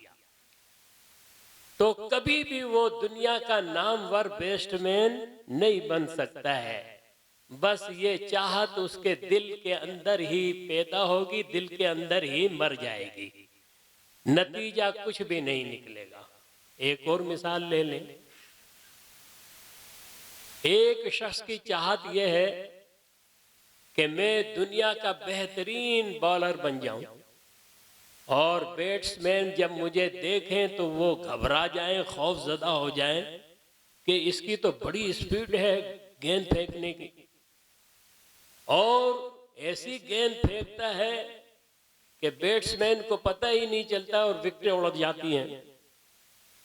तो कभी भी वो दुनिया का नामवर बेस्टमैन नहीं बन सकता है। बस ये चाहत उसके दिल के अंदर ही पैदा होगी, दिल के अंदर ही मर जाएगी, नतीजा कुछ भी नहीं निकलेगा। एक और मिसाल ले लें। एक शख्स की चाहत यह है कि मैं दुनिया का बेहतरीन बॉलर बन जाऊं और बैट्समैन जब मुझे देखें तो वो घबरा जाएं, खौफजदा हो जाएं कि इसकी तो बड़ी स्पीड है गेंद फेंकने की, और ऐसी गेंद फेंकता है कि बैट्समैन को पता ही नहीं चलता और विकेटें उड़ जाती हैं।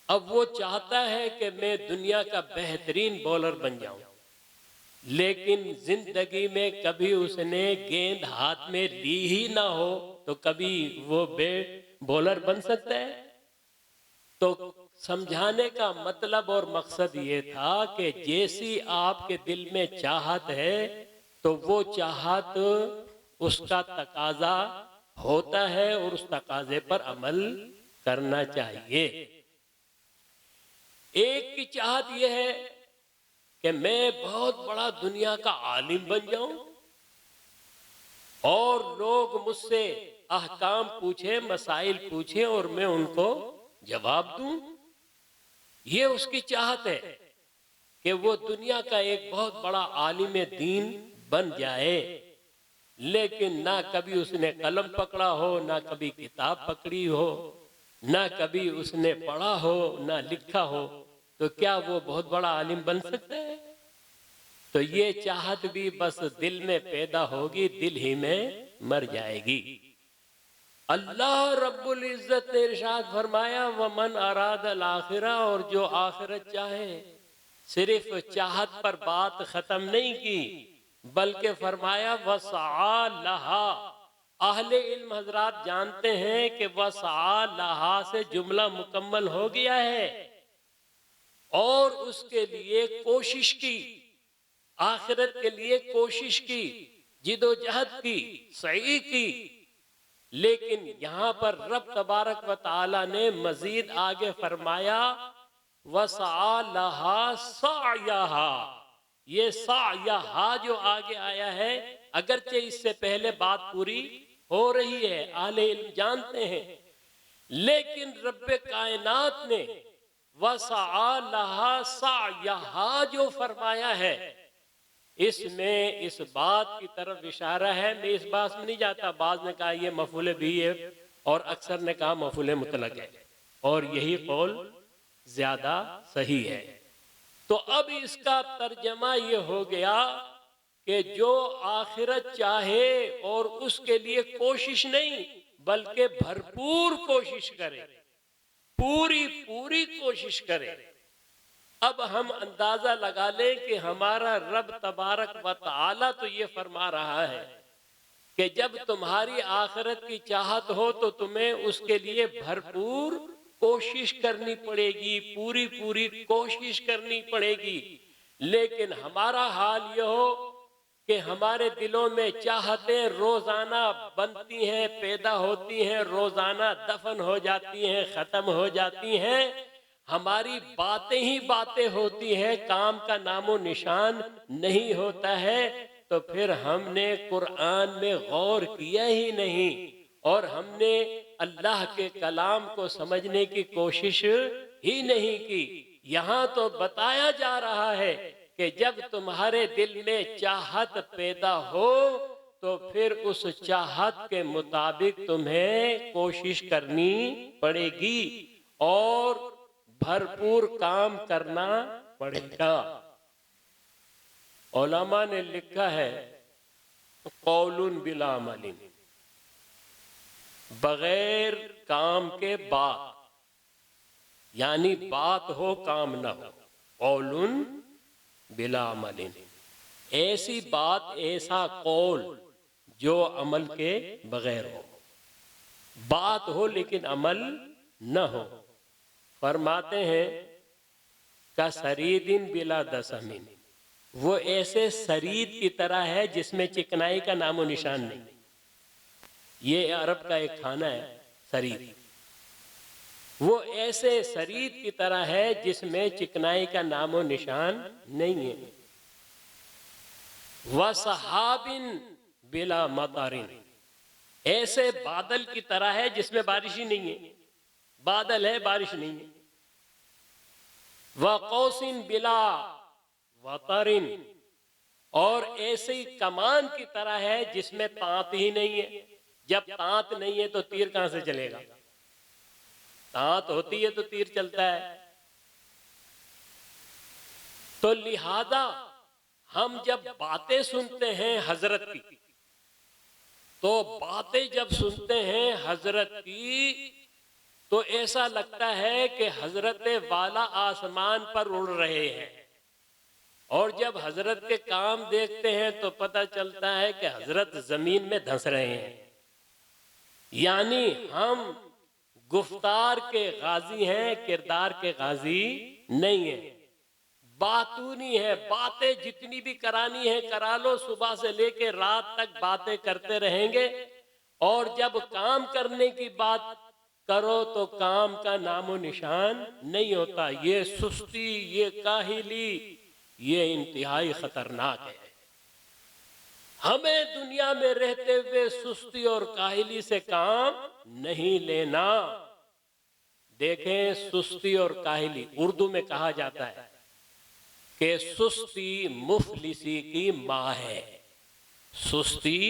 अब वो चाहता है कि मैं दुनिया का बेहतरीन बॉलर बन जाऊं, लेकिन जिंदगी में कभी उसने गेंद हाथ में ली ही ना हो, तो कभी वो बॉलर बन सकता है? तो समझाने का मतलब और मकसद ये था कि जैसी आपके दिल में चाहत है तो वो चाहत उसका तकाजा होता है और उस तकाजे पर अमल करना चाहिए। एक की चाहत यह है कि मैं बहुत बड़ा दुनिया का आलिम बन जाऊं और लोग मुझसे अहकाम पूछे, मसाइल पूछे और मैं उनको जवाब दूं। ये उसकी चाहत है कि वो दुनिया का एक बहुत बड़ा आलिम दीन बन जाए, लेकिन ना कभी उसने कलम पकड़ा हो, ना कभी किताब पकड़ी हो, ना कभी उसने पढ़ा हो, ना लिखा हो, तो क्या वो बहुत बड़ा आलिम बन सकता है? तो ये चाहत भी बस दिल में पैदा होगी, दिल ही में मर जाएगी। अल्लाह रब्बुल इज्जत ने इरशाद फरमाया वमन अरादल आखिरा, और जो आखिरत चाहे। सिर्फ चाहत पर बात खत्म नहीं की, बल्कि फरमाया वसआ लहा। अहले इल्म हजरात जानते हैं कि वसआ लहा से जुमला मुकम्मल हो गया है और उसके लिए कोशिश की, आखिरत के लिए कोशिश की, जिदोजहद की, सही की। लेकिन यहां पर रब तबारक व तआला ने मजीद आगे फरमाया वसआ लहा सायहा। ये सायहा जो आगे आया है, अगरचे इससे पहले बात पूरी हो रही है, आले इल्म जानते हैं, लेकिन रब्बे कायनात ने वसआ लहा सायहा जो फरमाया है, इसमें इस बात की तरफ इशारा है। मैं इस बात में नहीं जाता, बाज ने कहा ये मफूल भी है और अक्सर ने कहा मफूल मुतलक है, और यही कौल ज्यादा सही है। तो अब इसका तर्जमा ये हो गया कि जो आखिरत चाहे और उसके लिए कोशिश नहीं बल्कि भरपूर कोशिश करे, पूरी पूरी कोशिश करे। अब हम अंदाजा लगा लें कि हमारा रब तबारक व तआला तो ये फरमा रहा है कि जब तुम्हारी आखिरत की चाहत हो तो तुम्हें उसके लिए भरपूर कोशिश करनी पड़ेगी, पूरी पूरी कोशिश करनी पड़ेगी। लेकिन हमारा हाल यह हो कि हमारे दिलों में चाहतें रोजाना बनती हैं, पैदा होती हैं, रोजाना दफन हो जाती हैं, खत्म हो जाती हैं। हमारी बातें ही बातें होती हैं, काम का नामो निशान नहीं होता है। तो फिर हमने कुरान में गौर किया ही नहीं और हमने अल्लाह के कलाम को समझने की कोशिश ही नहीं की। यहाँ तो बताया जा रहा है कि जब तुम्हारे दिल में चाहत पैदा हो तो फिर उस चाहत के मुताबिक तुम्हें कोशिश करनी पड़ेगी और भरपूर काम करना पड़ेगा। उलमा ने लिखा है कौलुन बिला अमलिन, बगैर काम के बात, यानी बात हो काम न हो। कौलुन बिला अमलिन, ऐसी बात, ऐसा कौल जो अमल के बगैर हो। बात हो लेकिन अमल न हो। फरमाते हैं का सरीदिन बिला दसमिन, वो ऐसे सरीद की तरह है जिसमें चिकनाई का नामो निशान नहीं। ये अरब का एक खाना है सरीद। वो ऐसे सरीद की तरह है जिसमें चिकनाई का नामो निशान नहीं है। व सहाबिन बिला मतारिन, ऐसे बादल की तरह है जिसमें बारिश ही नहीं है। बादल है, बारिश नहीं है। व कौसिन बिला वतरिन, और ऐसे ही कमान की तरह है जिसमें तांत ही नहीं है। जब तांत नहीं है तो तीर कहां से चलेगा? तांत होती है तो तीर चलता है। तो लिहाजा हम जब बातें सुनते हैं हजरत की, तो बातें जब सुनते हैं हजरत की तो ऐसा लगता है कि हजरत वाला आसमान पर उड़ रहे हैं, और जब हजरत के काम देखते हैं तो पता चलता है कि हजरत जमीन में धंस रहे हैं। यानी हम गुफ्तार के गाजी हैं, किरदार के गाजी नहीं है। बातूनी है, बातें जितनी भी करानी है करा लो, सुबह से लेकर रात तक बातें करते रहेंगे, और जब काम करने की बात करो तो काम का नामो निशान नहीं होता। ये सुस्ती, ये काहिली, ये इंतहाई खतरनाक है। हमें दुनिया में रहते हुए सुस्ती और काहिली से काम नहीं लेना। देखें, सुस्ती और काहिली उर्दू में कहा जाता है कि सुस्ती मुफलिसी की माँ है। सुस्ती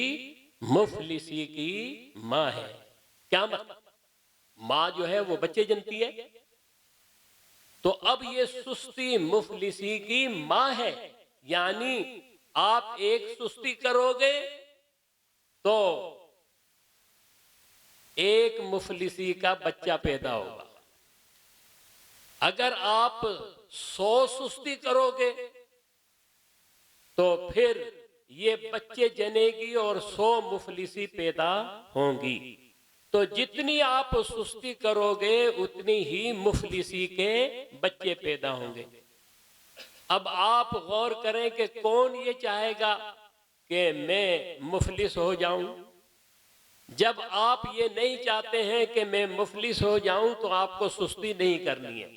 मुफलिसी की माँ है। क्या मतलब? माँ जो है वो बच्चे जनती है, तो अब ये सुस्ती मुफलिसी की माँ है। यानी आप एक सुस्ती करोगे तो एक मुफलिसी का बच्चा पैदा होगा। अगर आप 100 सुस्ती करोगे तो फिर ये बच्चे जनेगी और 100 मुफलिसी पैदा होंगी। तो जितनी आप सुस्ती करोगे उतनी ही मुफलिसी के बच्चे पैदा होंगे। अब आप गौर करें कि कौन ये चाहेगा कि मैं मुफलिस हो जाऊं? जब आप ये नहीं चाहते हैं कि मैं मुफलिस हो जाऊं तो आपको सुस्ती नहीं करनी है।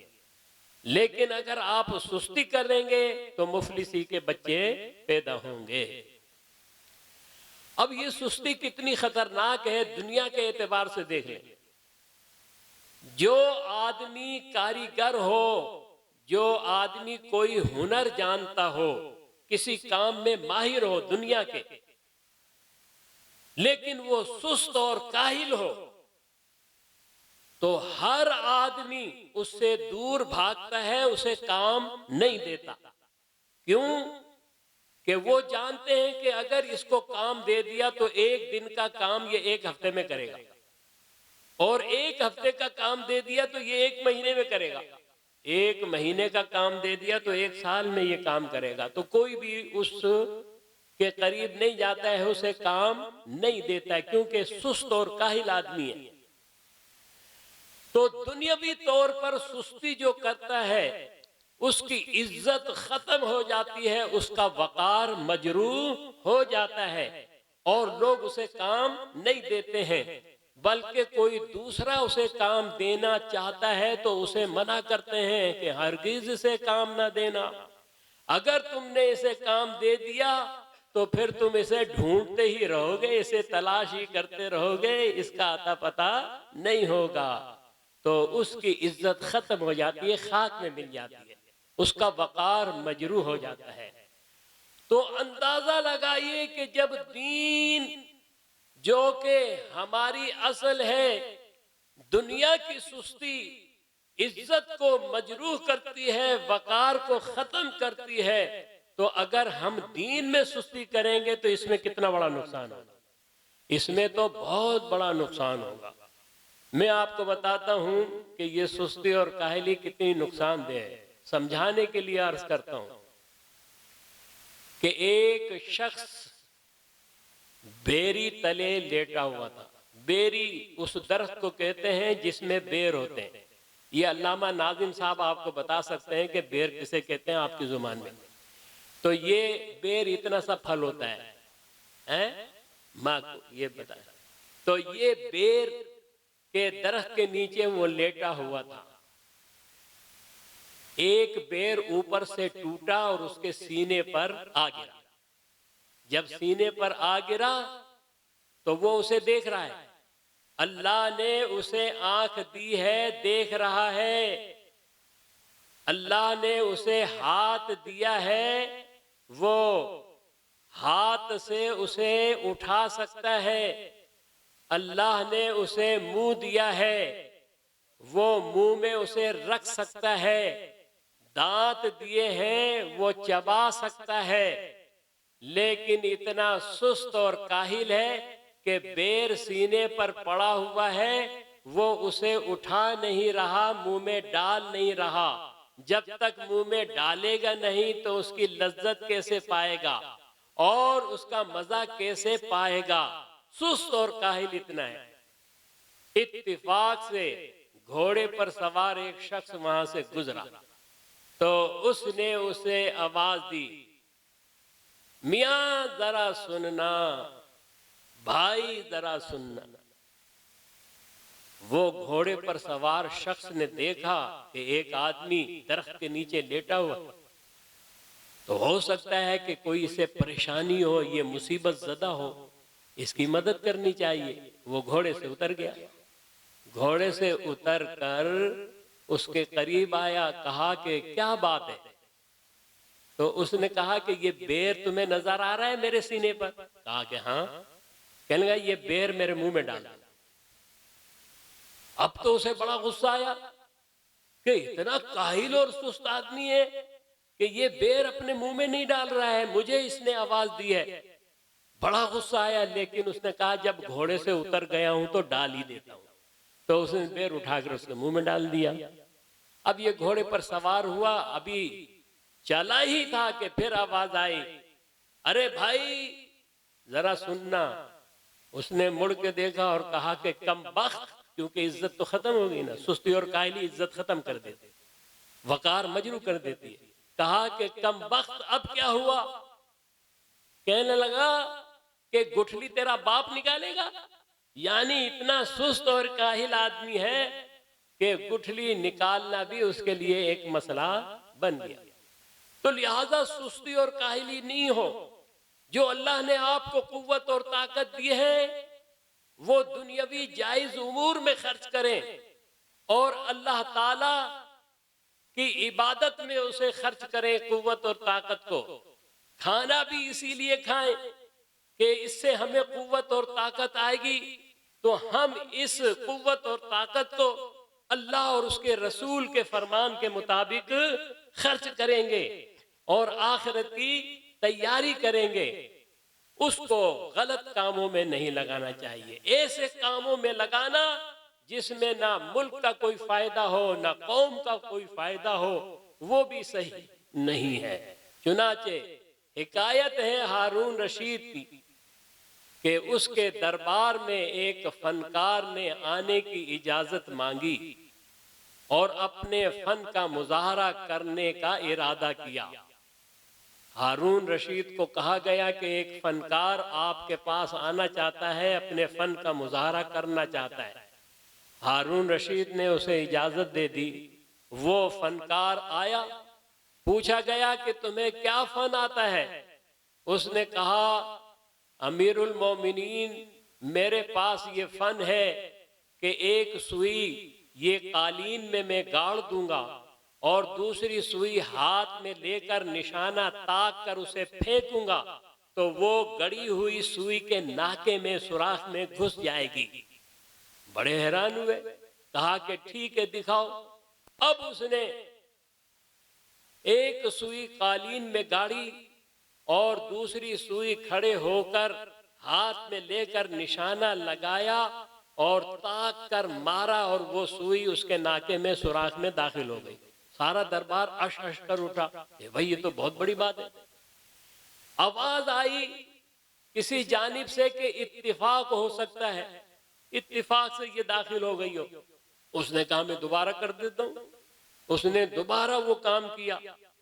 लेकिन अगर आप सुस्ती करेंगे तो मुफलिसी के बच्चे पैदा होंगे। अब ये सुस्ती कितनी खतरनाक है दुनिया के एतबार से देख लें। जो आदमी कारीगर हो, जो आदमी कोई हुनर जानता हो, किसी काम में माहिर हो दुनिया के, लेकिन वो सुस्त और काहिल हो, तो हर आदमी उससे दूर भागता है, उसे काम नहीं देता। क्यों? कि वो जानते हैं कि अगर इसको काम दे दिया तो एक दिन का काम ये 1 हफ्ते में करेगा, और 1 हफ्ते का काम दे दिया तो ये 1 महीने में करेगा, 1 महीने का काम दे दिया तो 1 साल में ये काम करेगा। तो कोई भी उस के करीब नहीं जाता है, उसे काम नहीं देता है, क्योंकि सुस्त और काहिल आदमी है। तो दुनियावी तौर पर सुस्ती जो करता है उसकी इज्जत खत्म हो जाती है, उसका वकार मजरूह हो जाता है, और लोग उसे काम नहीं देते हैं। बल्कि कोई दूसरा उसे काम देना चाहता है तो उसे मना करते हैं कि हरगिज इसे काम ना देना। अगर तुमने इसे काम दे दिया तो फिर तुम इसे ढूंढते ही रहोगे, इसे तलाश ही करते रहोगे, इसका आता पता नहीं होगा। तो उसकी इज्जत खत्म हो जाती है, खाक में मिल जाती है, उसका वकार मजरूह हो जाता है। तो अंदाजा लगाइए कि जब दीन जो कि हमारी असल है, दुनिया की सुस्ती इज्जत को मजरूह करती है, वकार को खत्म करती है, तो अगर हम दीन में सुस्ती करेंगे तो इसमें कितना बड़ा नुकसान होगा? इसमें तो बहुत बड़ा नुकसान होगा। मैं आपको बताता हूं कि ये सुस्ती और काहली कितनी नुकसानदेह है। समझाने के लिए अर्ज करता हूं कि एक शख्स बेरी तले लेटा हुआ था। बेरी उस दरख्त को कहते हैं जिसमें बेर होते हैं। ये अल्लामा नाजिम साहब आपको बता सकते हैं कि बेर किसे कहते हैं आपकी जुबान में। तो ये बेर इतना सा फल होता है, हैं? माँ को ये बताया। तो ये बेर के दरख्त के नीचे वो लेटा हुआ था। एक बेर ऊपर से टूटा और उसके सीने पर आ गिरा। जब सीने पर आ गिरा तो वो उसे देख रहा है। अल्लाह ने उसे आंख दी है, देख रहा है। अल्लाह ने उसे हाथ दिया है, वो हाथ से उसे उठा सकता है। अल्लाह ने उसे मुंह दिया है, वो मुंह में उसे रख सकता है। दांत दिए हैं, वो चबा सकता है। लेकिन इतना सुस्त और काहिल है कि बेर सीने पर पड़ा हुआ है, वो उसे उठा नहीं रहा, मुंह में डाल नहीं रहा। जब तक मुंह में डालेगा नहीं तो उसकी लज्जत कैसे पाएगा और उसका मजा कैसे पाएगा। सुस्त और काहिल इतना है। इत्तिफाक से घोड़े पर सवार एक शख्स वहां से गुजरा तो उसने उसे आवाज दी, मियां जरा सुनना, भाई जरा सुनना। वो घोड़े पर सवार शख्स ने देखा कि एक आदमी दरख्त के नीचे लेटा हुआ, तो हो सकता है कि कोई इसे परेशानी हो, ये मुसीबत ज़दा हो, इसकी मदद करनी चाहिए। वो घोड़े से उतर गया। घोड़े से उतर कर उसके करीब आया, कहा कि क्या बात है। तो उसने कहा कि ये बेर तुम्हें नजर आ रहा है मेरे सीने पर। कहा कि हाँ। कहने लगा ये बेर मेरे मुंह में डाल। अब तो उसे बड़ा गुस्सा आया कि इतना काहिल और सुस्त आदमी है कि ये बेर अपने मुंह में नहीं डाल रहा है, मुझे इसने आवाज दी है। बड़ा गुस्सा आया, लेकिन उसने कहा जब घोड़े से उतर गया हूं तो डाल ही देता हूं। तो उसने बेर उठाकर उसके मुंह में डाल दिया। अब ये घोड़े पर सवार हुआ, अभी चला ही था कि फिर आवाज आई, अरे भाई जरा सुनना। उसने मुड़ के देखा और कहा कि कम बख्त, क्योंकि इज्जत तो खत्म हो गई ना। सुस्ती और काहिली इज्जत खत्म कर देती, वकार मजरू कर देती है। कहा कि कम बख्त अब क्या हुआ। कहने लगा कि गुठली तेरा बाप निकालेगा। यानी इतना सुस्त और काहिल आदमी है कि गुठली निकालना भी उसके लिए एक मसला बन गया। तो लिहाजा सुस्ती और काहिली नहीं हो। जो अल्लाह ने आपको कुव्वत और ताकत दी है वो दुनियावी जायज उमूर में खर्च करें और अल्लाह ताला की इबादत में उसे खर्च करें कुव्वत और ताकत को। खाना भी इसीलिए खाएं कि इससे हमें कुव्वत और ताकत आएगी, तो हम इस कुव्वत और ताकत को अल्लाह और उसके रसूल के फरमान के मुताबिक खर्च करेंगे और आखिरत की तैयारी करेंगे। उसको गलत कामों में नहीं लगाना चाहिए। ऐसे कामों में लगाना जिसमें ना मुल्क का कोई फायदा हो ना कौम का कोई फायदा हो, वो भी सही नहीं है। चुनाचे हिकायत है हारून रशीद की कि उसके दरबार में एक फनकार ने आने की इजाजत मांगी और अपने फन का मुजाहरा करने का इरादा किया। हारून रशीद को कहा गया कि एक फनकार आपके पास आना चाहता है, अपने फन का मुजाहरा करना चाहता है। हारून रशीद ने उसे इजाजत दे दी। वो फनकार आया, पूछा गया कि तुम्हें क्या फन आता है। उसने कहा, अमीरुल मोमिनीन, मेरे पास ये फन है कि एक सुई ये कालीन में मैं गाड़ दूंगा और दूसरी सुई हाथ में लेकर निशाना ताक कर उसे फेंकूंगा तो वो गड़ी हुई सुई के नाके में सुराख में घुस जाएगी। बड़े हैरान हुए, कहा कि ठीक है दिखाओ। अब उसने एक सुई कालीन में गाड़ी और दूसरी सुई खड़े होकर हाथ में लेकर निशाना लगाया और ताक कर मारा और वो सुई उसके नाके में सुराख में दाखिल हो गई। सारा दरबार अश अश कर उठा, भाई ये तो बहुत बड़ी बात है। आवाज आई किसी जानिब से कि इत्तिफाक हो सकता है, इत्तिफाक से ये दाखिल हो गई हो। उसने कहा मैं दोबारा कर देता हूं। उसने दोबारा वो काम किया,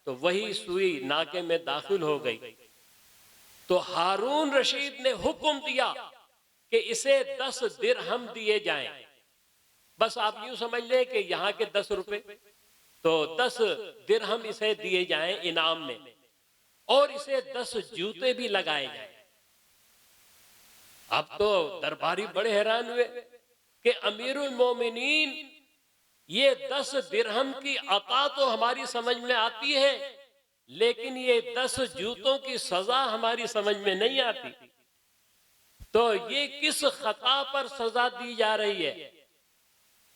तो वही सुई नाके में दाखिल हो गई। तो हारून रशीद ने हुक्म दिया कि इसे 10 दिरहम दिए जाएं। बस आप यूं समझ लें कि यहाँ के 10 रुपए, तो 10 दिरहम इसे दिए जाएं इनाम में, और इसे 10 जूते भी लगाए जाएं। अब तो दरबारी बड़े हैरान हुए कि अमीरुल मोमिनीन, ये 10 दिरहम की अता तो हमारी समझ में आती है, लेकिन ये 10 जूतों की सजा हमारी समझ में नहीं आती। तो ये किस खता पर सजा दी जा रही है?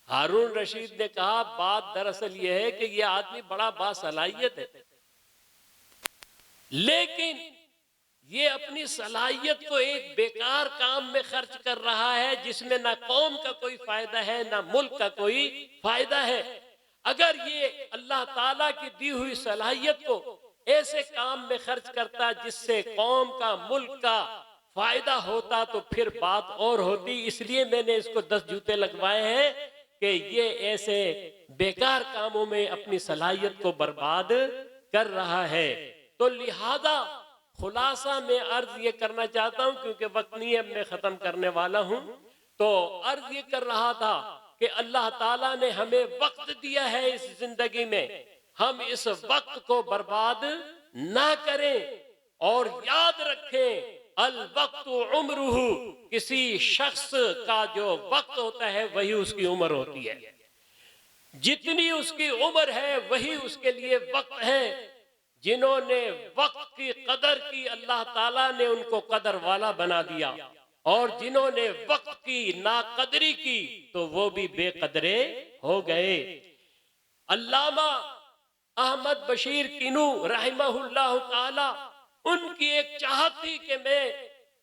हारून रशीद ने कहा, बात दरअसल ये है कि ये आदमी बड़ा बासलाहियत है, लेकिन ये अपनी सलाहियत को एक बेकार काम में खर्च कर रहा है, जिसमें ना कौम का कोई फायदा है ना मुल्क का कोई फायदा है। अगर ये अल्लाह ताला की दी हुई सलाहियत को ऐसे काम में खर्च करता जिससे कौम का, मुल्क का फायदा होता, तो फिर बात और होती। इसलिए मैंने इसको 10 जूते लगवाए हैं कि ये ऐसे बेकार कामों में अपनी सलाहियत को बर्बाद कर रहा है। तो लिहाजा खुलासा में अर्ज ये करना चाहता हूं, क्योंकि वक्त नहीं है, अब मैं खत्म करने वाला हूं। तो अर्ज ये कर रहा था कि अल्लाह ताला ने हमें वक्त दिया है इस जिंदगी में, हम इस वक्त को बर्बाद ना करें और याद रखें, अल वक्त उम्रुहु, किसी शख्स का जो वक्त होता है वही उसकी उम्र होती है। जितनी उसकी उम्र है वही उसके लिए वक्त है। जिन्होंने वक्त की कदर की, अल्लाह ताला ने उनको कदर वाला बना दिया, और जिन्होंने वक्त की नाकदरी की तो वो भी बेकदरे हो गए। अल्लामा अहमद बशीर किनू रहमहुल्लाह ताला, उनकी एक चाहत थी कि मैं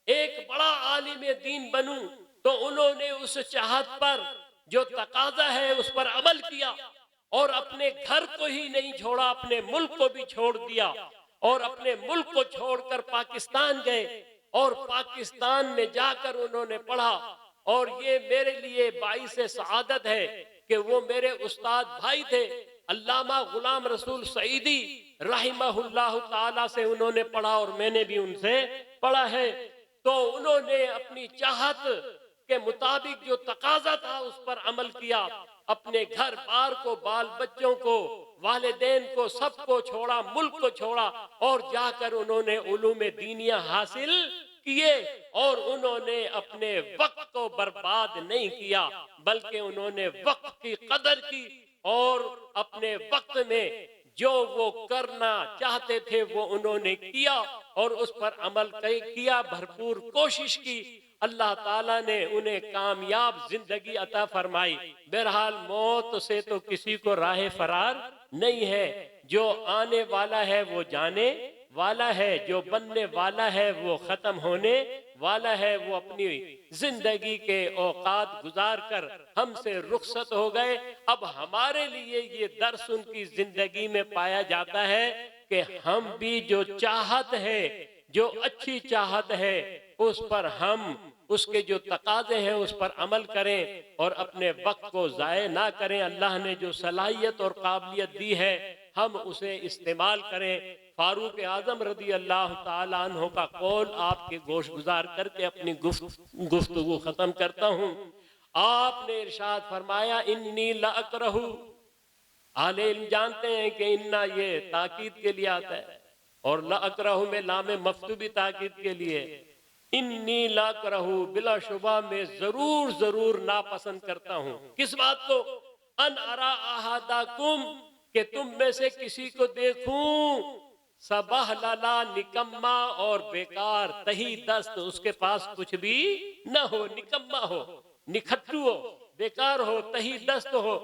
एक बड़ा आलिम दीन बनूं, तो उन्होंने उस चाहत पर जो तकाजा है उस पर अमल किया, और अपने घर को ही नहीं छोड़ा, अपने मुल्क को भी छोड़ दिया, और अपने मुल्क को छोड़कर पाकिस्तान गए, और पाकिस्तान में जाकर उन्होंने पढ़ा। और ये मेरे लिए बाइस सआदत है कि वो मेरे उस्ताद भाई थे, अल्लामा गुलाम रसूल सईदी रहमहुल्लाह ताला से उन्होंने पढ़ा, और मैंने भी उनसे पढ़ा है। तो उन्होंने अपनी चाहत के मुताबिक जो तकाजा था उस पर अमल किया, अपने घर बार को, बाल बच्चों को, वालिदैन को, सबको छोड़ा, मुल्क को छोड़ा, और जाकर उन्होंने उलूम दीनिया हासिल किए। और उन्होंने अपने वक्त को बर्बाद नहीं किया, बल्कि उन्होंने वक्त की कदर की, और अपने वक्त में जो वो करना चाहते थे वो उन्होंने किया, और उस पर अमल किया, भरपूर कोशिश की। अल्लाह ताला ने उन्हें कामयाब जिंदगी अता फरमाई। बहरहाल मौत से तो किसी को राह फरार नहीं है, जो आने वाला है वो जाने वाला है, जो बनने वाला है वो खत्म होने वाला है। वो अपनी जिंदगी के औकात गुजार कर हमसे रुखसत हो गए। अब हमारे लिए ये दर्स उनकी जिंदगी में पाया जाता है कि हम भी जो चाहत है, जो अच्छी चाहत है, उस पर हम उसके जो तकाजे हैं उस पर अमल करें, और अपने वक्त को जाये ना करें। अल्लाह ने जो सलाहियत और काबिलियत दी है हम उसे इस्तेमाल करें। फारूक आजम रदी अल्लाह ताला अन्हु का कौल आपके गोश गुजार करके अपनी गुफ्तगू खत्म करता हूँ। आपने इरशाद फरमाया, इन्नी लअकरहु, आले इल्म जानते हैं कि इन्ना ये ताकीद के लिए आता है, और लअकरहु में लामे मफ्तू भी ताकीद के लिए। इन्नी लअकरहु, बिला शुबा में जरूर जरूर नापसंद करता हूँ। किस बात को? अन अरा अहादाकुम, कि तुम में से किसी को देखूं सबह लला, निकम्मा और बेकार, तही दस्त, उसके पास कुछ भी न हो, निकम्मा हो, निखट्टू हो, बेकार हो, तही दस्त हो।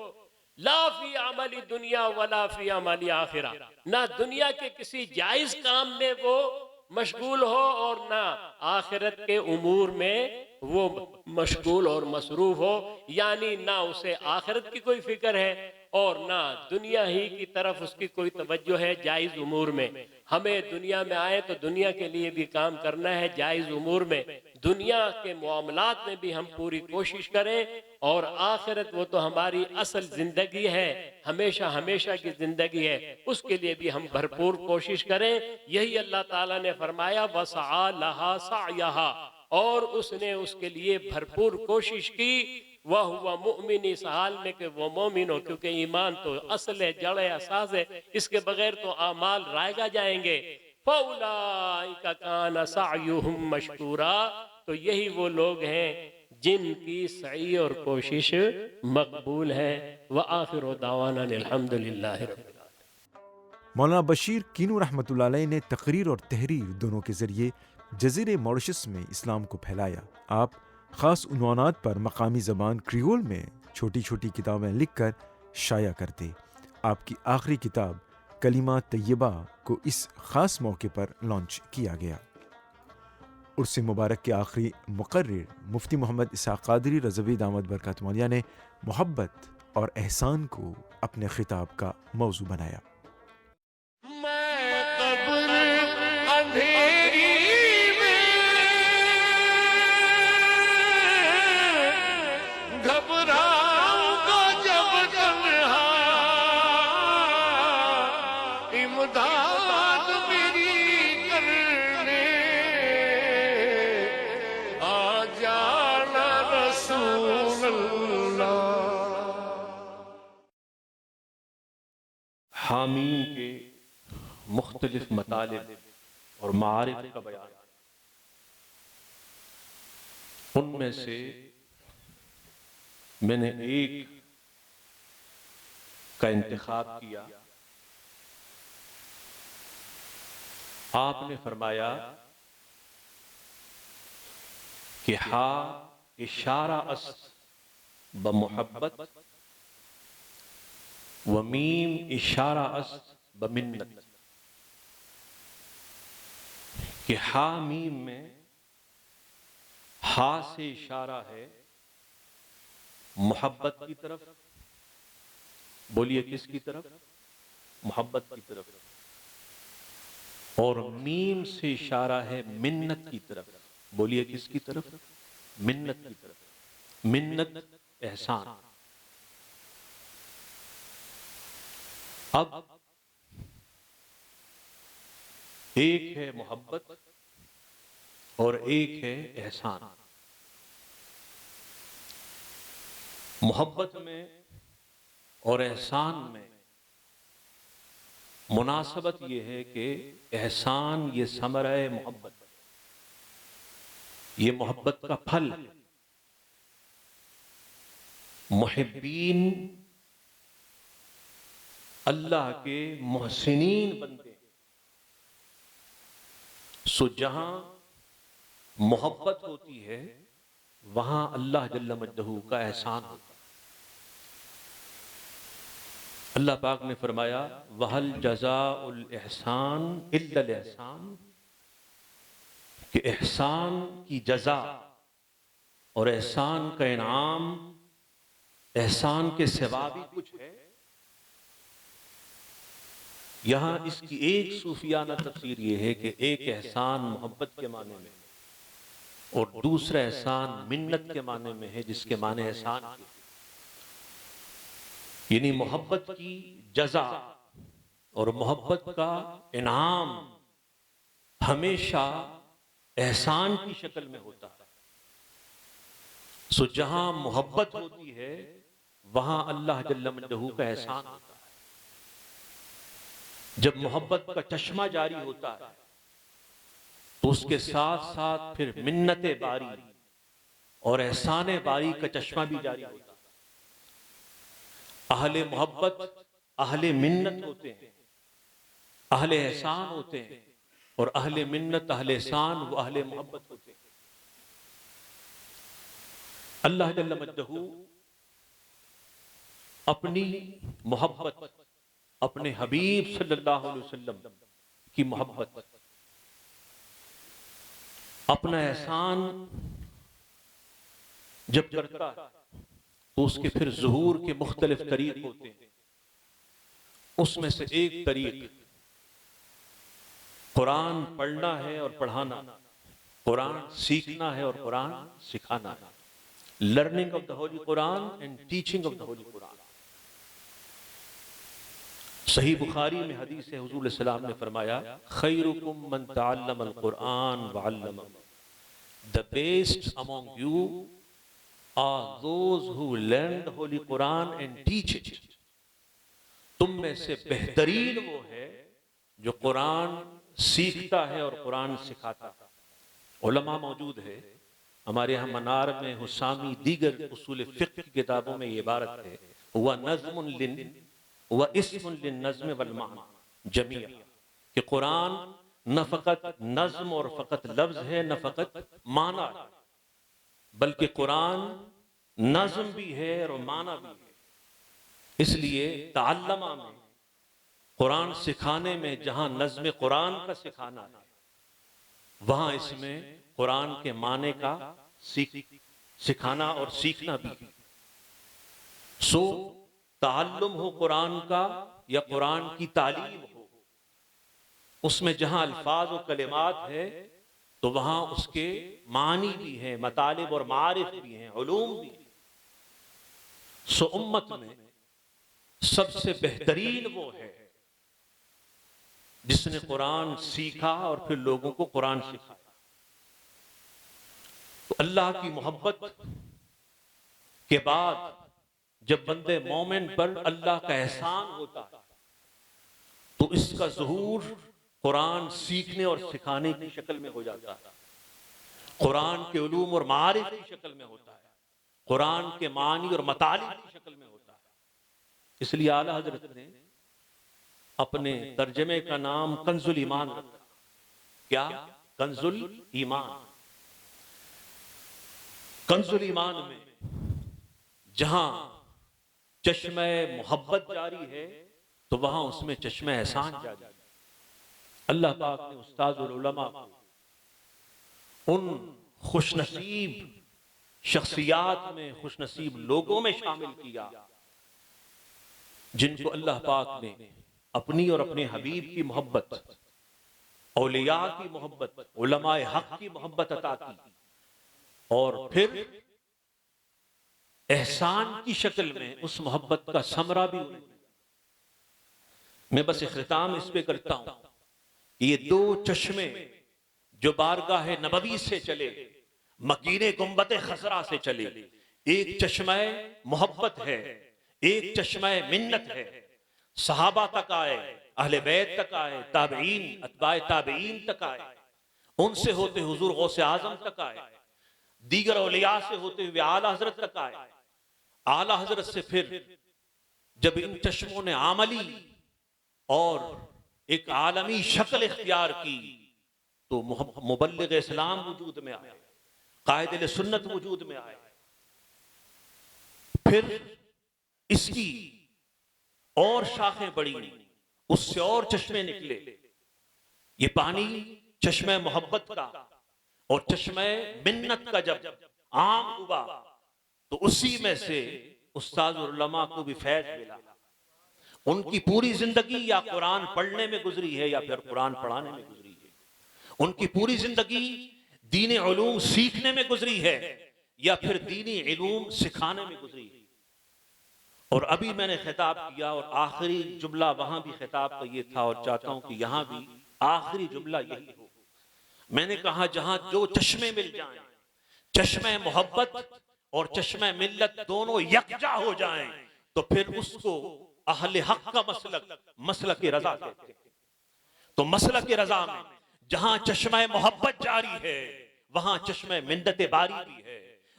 ला फी अमली दुनिया वला फी अमली आखिरा, ना दुनिया के किसी जायज काम में वो मशगूल हो और ना आखिरत के उमूर में वो मशगूल और मसरूफ हो, यानी ना उसे आखिरत की कोई फिक्र है और ना दुनिया ही की तरफ उसकी कोई तवज्जो है जायज़ उमूर में। हमें दुनिया में आए तो दुनिया के लिए भी काम करना है जायज़ उमूर में, दुनिया के मामलात में भी हम पूरी कोशिश करें, और आखिरत वो तो हमारी असल जिंदगी है, हमेशा हमेशा की जिंदगी है, उसके लिए भी हम भरपूर कोशिश करें। यही अल्लाह ताला ने फरमाया वसआ लहा सअयहा, और उसने उसके लिए भरपूर कोशिश की। वह हुआ मुमिन, इस हाल में कि वो मोमिन हो, क्योंकि ईमान तो असल है, जड़ है, असास है, इसके बगैर तो आमाल रायगा जाएंगे। फौलाइका कान सअयुहुम मशकूरा, तो यही वो लोग हैं जिनकी सही और कोशिश मकबूल है। व आखिर दावाना अल्हम्दुलिल्लाहि रब्बिल आलमीन। मौलाना बशीर कीनू रहमतुल्लाह अलैह ने तकरीर और तहरीर दोनों के ज़रिए जज़ीरे मॉरिशस में इस्लाम को फैलाया। आप ख़ास उन्वानात पर मकामी ज़बान क्रियोल में छोटी छोटी किताबें लिखकर शाया करते। आपकी आखिरी किताब कलिमा तय्यबा को इस ख़ास मौके पर लॉन्च किया गया। उर्स मुबारक के आखिरी मुकर्रिर मुफ्ती मोहम्मद इसहाक़ क़ादरी रज़वी दामद बरकातुहू आलिया ने मोहब्बत और एहसान को अपने खिताब का मौजू बनाया। मैं कब्र अंधेरी में घबराऊंगा जब तन्हा, इमदाद मेरी करने आ जाना रसूल अल्लाह। हामीन के मुख्तलिफ मतालिब और मारिफ का बयान, उनमें से मैंने एक का इंतखाब किया। आपने फरमाया कि हा इशारा अस्त ब मोहब्बत व मीम इशारा अस्त ब मिन्नत, कि हा मीम में हा से इशारा है मोहब्बत की तरफ। बोलिए किसकी तरफ? मोहब्बत की तरफ। और मीम से इशारा है मिन्नत की तरफ। बोलिए किसकी तरफ? मिन्नत की तरफ। मिन्नत एहसान। अब एक है मोहब्बत और एक है एहसान। मोहब्बत में और एहसान में मुनासबत यह है कि एहसान ये समरा है मोहब्बत, ये मोहब्बत का फल। मुहिब्बीन अल्लाह के मोहसिनीन बनते हैं। सो जहां मोहब्बत होती है वहां अल्लाह जल्ल मजदहू का एहसान होता है। अल्लाह पाक ने फरमाया वहल जज़ाउल एहसान इल्लल एहसान, कि एहसान की जज़ा और एहसान का इनाम, एहसान के सिवा भी कुछ है। यहां इसकी एक सूफियाना तफसीर यह है कि एक एहसान मोहब्बत के माने में और दूसरा एहसान मिन्नत के माने में है, जिसके माने एहसान के, यानी मोहब्बत की जज़ा और मोहब्बत का इनाम हमेशा एहसान की शक्ल में होता है। सो जहां मोहब्बत होती है वहां अल्लाह जल्ल मजदहू का एहसान होता है। जब मोहब्बत का चश्मा जारी होता है तो उसके साथ साथ फिर मिन्नत बारी और एहसान बारी का चश्मा भी जारी होता है। अहले मोहब्बत अहले मिन्नत होते हैं, अहले एहसान होते हैं, और अहले मिन्नत अहले एहसान वो अहले मोहब्बत होते हैं। अल्लाह जल्ल मजदहू अपनी मोहब्बत, अपने हबीब सल्लल्लाहु अलैहि वसल्लम की मोहब्बत, अपना एहसान जब करता है तो उसके फिर ज़ुहूर के मुख्तलिफ तरीक़ होते हैं। उसमें से एक तरीक़ कुरान पढ़ना है और पढ़ाना, कुरान सीखना है और कुरान सिखाना है। Learning of the holy Quran and teaching of the holy Quran. सही बुखारी में हदीस है, हुजूर सल्लल्लाहु अलैहि वसल्लम ने फरमाया, खैरुकुम मन तअल्लमल कुरान व अल्लमहु, the best among you are those who learn the holy Quran and teach it. तुम में से बेहतरीन वो है जो कुरान सीखता है और कुरान सिखाता है। उलमा मौजूद है हमारे यहाँ मनार में, हुसामी, दीगर उसूल फिक्र की किताबों में ये इबारत है, हुआ नज़्मुन लिन व इस्मुन लिन नज़्म वल माना जमीआ, कि कुरान न फ़कत नज़्म और फ़कत लफ्ज़ है, न फ़कत माना है, बल्कि कुरान नज़्म भी है और माना भी है। इसलिए ताल्लमा में, कुरान सिखाने में जहां नज़्म कुरान का सिखाना है, वहां इसमें कुरान के माने का सिखाना और सीखना भी है। सो ताल्लुम हो कुरान का या कुरान की तालीम हो, उसमें जहां अल्फाज और कलिमात है तो वहां उसके मानी भी हैं, मतालिब और मारिफ भी हैं, उलूम भी हैं। सो उम्मत में सबसे बेहतरीन वो है जिसने कुरान सीखा और फिर लोगों को कुरान सिखाया। तो अल्लाह की मोहब्बत के बाद जब बंदे मोमिन पर अल्लाह का एहसान होता है तो इसका ज़ुहूर कुरान सीखने और सिखाने की शक्ल में हो जाता है, कुरान के उलूम और मारिफ की शक्ल में होता है, कुरान के मानी और मतालिब की शक्ल में होता है। इसलिए आला हजरत ने अपने तर्जमे का नाम कंजुल ईमान रखा। क्या? कंजुल ईमान। कंजुल ईमान में जहां चश्मे मोहब्बत जारी है तो वहां उसमें चश्मे एहसान जारी है। अल्लाह पाक ने उस्ताजुल उलमा को उन खुशनसीब शख्सियात में, खुशनसीब लोगों में शामिल किया जिनको अल्लाह पाक ने अपनी और अपने हबीब की मोहब्बत, औलिया की मोहब्बत, उलमाए हक की मोहब्बत अता की और फिर एहसान की शक्ल में उस मोहब्बत का समरा भी उन्हें। मैं बस इख्तिताम इस पे करता हूं, ये दो चश्मे जो बारगाह नबवी से चले, मकीने गुंबत खसरा से चले, एक चश्मा मोहब्बत है, एक चश्मा मिन्नत है। सहाबा तक आए, अहले बैत तक आए, ताबईन, अतबाए ताबईन तक आए, उनसे होते हुजूर गौसे आजम तक आए, दीगर औलिया से होते हुए आला हजरत तक आए। आला हजरत से फिर जब इन चश्मों ने आमली और एक आलमी शक्ल इख्तियार की तो मुबल्लिग इस्लाम वजूद में आए, कायदे सुन्नत वजूद में आए। फिर इसकी और शाखें बढ़ी, उससे और चश्मे निकले। ये पानी चश्मे मोहब्बत का और चश्मे मिन्नत का जब आम हुआ तो उसी में से उस्ताद और उलमा को भी फैज मिला। उनकी पूरी जिंदगी या कुरान पढ़ने में गुजरी है या फिर कुरान पढ़ाने में गुजरी है। उनकी पूरी जिंदगी दीनी उलूम सीखने में गुजरी है या फिर दीनी उलूम सिखाने में गुजरी है। और अभी मैंने खिताब किया और आखिरी जुमला वहां भी खिताब का ये था और चाहता हूं कि यहां भी आखिरी जुमला यही हो। मैंने कहा जहां जो चश्मे मिल जाएं, चश्मे मोहब्बत और चश्मे मिल्लत दोनों यकजा हो जाएं तो फिर उसको अहले हक का मसलक रजा कहते हैं। तो मसलक रजा में जहां चश्मे मोहब्बत जारी है वहां चश्मे मिन्नत बारी भी है,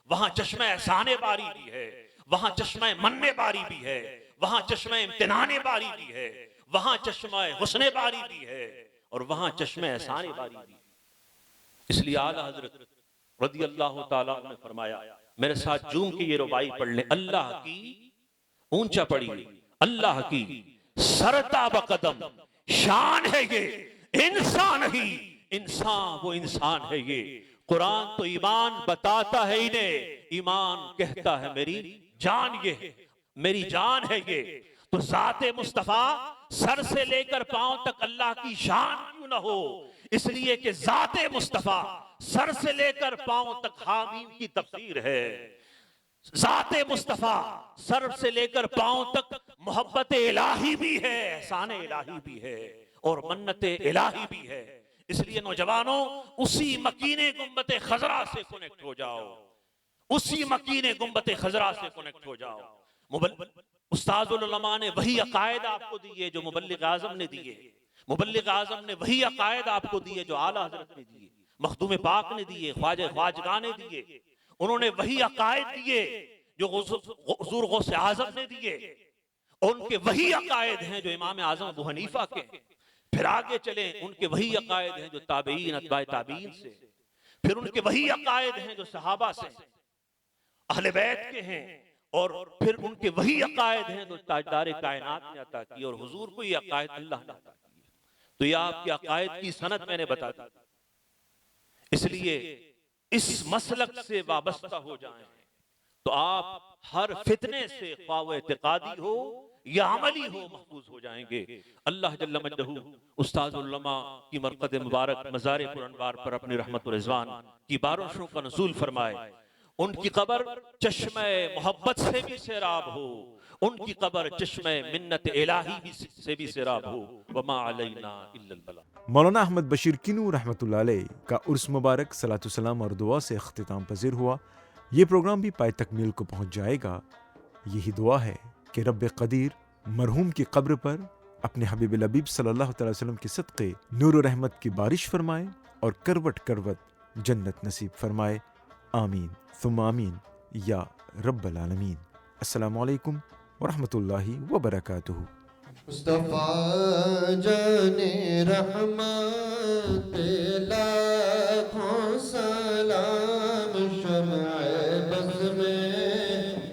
वहां चश्मे एहसाने बारी भी है, वहां चश्मे मन्ने बारी भी है, वहां चश्मे इम्तिनाने बारी भी है, वहां चश्मे हुस्ने बारी भी है और वहां चश्मे एहसाने बारी भी है। इसलिए आला हजरत रज़ी अल्लाह ताला ने फरमाया, मेरे साथ झूम के ये रुबाई पढ़ ले, अल्लाह की, ऊंचा पढ़िए, अल्लाह की सरता बकदम शान है ये इंसान ही, इंसान वो इंसान है ये, कुरान तो ईमान बताता है इन्हें, ईमान कहता है मेरी जान ये है, मेरी जान है ये। तो ज़ाते मुस्तफ़ा सर से लेकर पांव तक अल्लाह की शान क्यों ना हो? इसलिए कि ज़ाते मुस्तफ़ा सर से लेकर पांव तक हामीम की तफसीर है। ज़ाते मुस्तफ़ा सर से लेकर पांव तक मोहब्बत इलाही भी है, एहसान इलाही भी है और मन्नत इलाही भी है। इसलिए नौजवानों, उसी मकीने गुंबत खजरा से कनेक्ट हो जाओ, उसी मकीने गुंबत खजरा से कनेक्ट हो जाओ। उस्ताजुल उलमा ने वही अकायद आपको दिए जो मुबल्लिग आज़म ने दिए, मुबल्लिग आज़म ने वही अकायद आपको दिए जो आला हज़रत ने दिए, मखदूम पाक ने दिए, ख्वाजा ख्वाजगा ने दिए। उन्होंने वही अकायद दिए जो हुज़ूर गौसे आज़म ने दिए, उनके वही अकायद हैं जो इमाम आज़म अबू हनीफा के। फिर आगे चले, उनके वही अकायद हैं जो ताबईन अतबाए ताबईन से, फिर उनके वही अकायद हैं जो सहाबा से, अहले बैत के हैं, और फिर उनके वही अकायद हैं जो ताजदार कायनात ने अता की, और हुजूर को ये अकायद अल्लाह ने अता की। तो ये आपके अकायद की सनद मैंने बता दी। इसलिए इस मसलक से वाबस्ता हो जाएं तो आप हर फितने से, ख्वाह वो इत्तिकादी हो या अमली हो, महफूज हो जाएंगे। अल्लाह जल्ल मजदहू उस्ताजुल उलमा की मरकद मुबारक मज़ार पुरअनवार पर अपनी रहमत व रिज़वान की बारिशों का नुज़ूल फरमाए। उनकी कब्र चश्मे मोहब्बत से भी सैराब हो, उनकी कब्र चश्मे मिन्नत इलाही से भी सैराब हो। वमा अलैना इल्लल बलाग। मौलाना अहमद बशीर किनू रहमतुल्लाह अलैह का उर्स मुबारक सलातु सलाम और दुआ से अख्तिताम पज़ीर हुआ। ये प्रोग्राम भी पाए तकमील को पहुँच जाएगा। यही दुआ है कि रब्ब क़दीर मरहूम की कब्र पर अपने हबीब लबीब सल्लल्लाहु अलैहि वसल्लम के सदक़े नूर व रहमत की बारिश फरमाए और करवट करवट जन्नत नसीब फरमाए। आमीन सुम्मा आमीन या रब्बल आलमीन। अस्सलामु अलैकुम व रहमतुल्लाहि व बरकातुहू। मुस्तफा जाने रहमत लाखों सलाम, शम्अ बज़्म में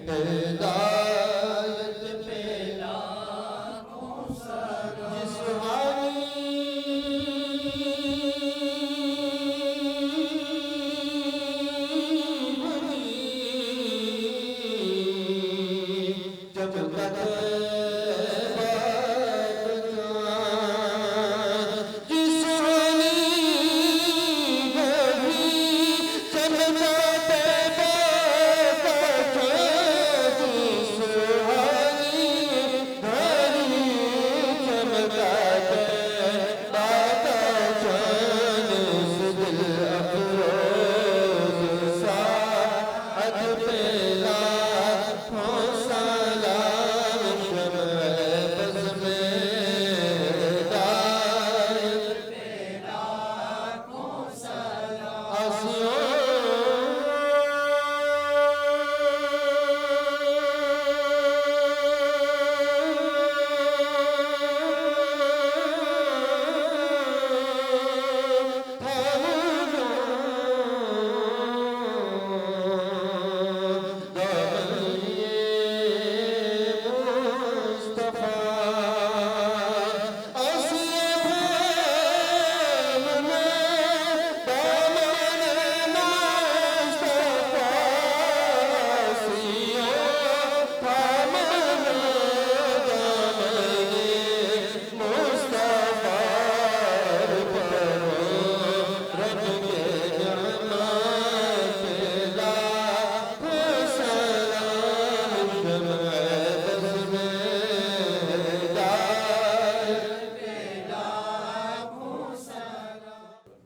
हिदायत पे लाखों सलाम। जिस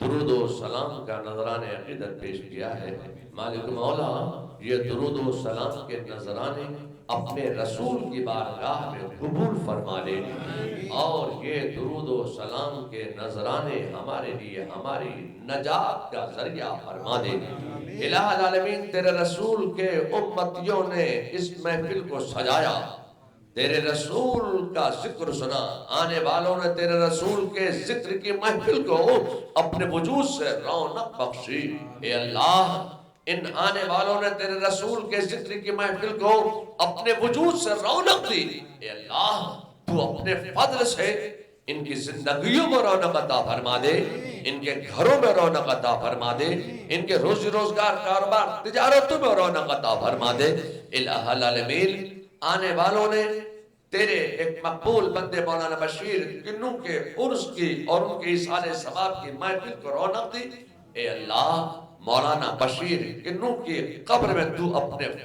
दुरूद और सलाम का नजराने अक़ीदत पेश किया है। मालिक मौला ये दुरूद और सलाम के नजराने अपने रसूल की बारगाह में कबूल फरमा ले, और ये दुरूद और सलाम के नजराने हमारे लिए हमारी नजात का जरिया फरमा दे। इलाहुल आलमीन तेरे रसूल के उम्मतियों ने इस महफिल को सजाया, तेरे रसूल का जिक्र सुना, आने वालों ने तेरे रसूल के जिक्र की महफिल को अपने वजूद से रौनक बख्शी। ए अल्लाह, इन आने वालों ने तेरे रसूल के जिक्र की महफिल को अपने वजूद से रौनक दी। ए अल्लाह, तू अपने फजल से इनकी जिंदगियों में रौनक अता फरमा दे, इनके घरों में रौनक अता फरमा दे, इनके रोजी रोजगार कारोबार तिजारतों में रौनक अता फरमा दे। इलाहुल आलमीन, आने वालों ने तेरे एक मकबूल बंदे मौलाना बशीर किन्नू के उर्स की और उनके इसाले सवाब की महफिल को रौनक दी। ए अल्लाह, मौलाना बशीर किन्नू की कब्र में तू अपने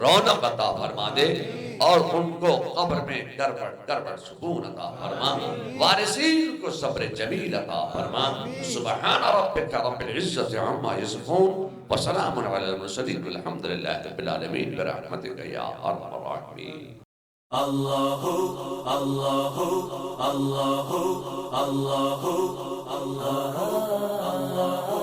रौनक अता फरमा दे और उनको कब्र में गड़बड़ सुकून अता फरमा, वारिसीन को सब्र जमील अता फरमा। सुबहान रब्बिका रब्बिल इज्जति अम्मा यसिफून व सलामुन अलल मुरसलीन वल्हम्दुलिल्लाहि रब्बिल आलमीन बिरहमतिका या अरहमर राहिमीन। अल्लाहु अल्लाहु अल्लाहु अल्लाहु अल्लाहु अल्लाहु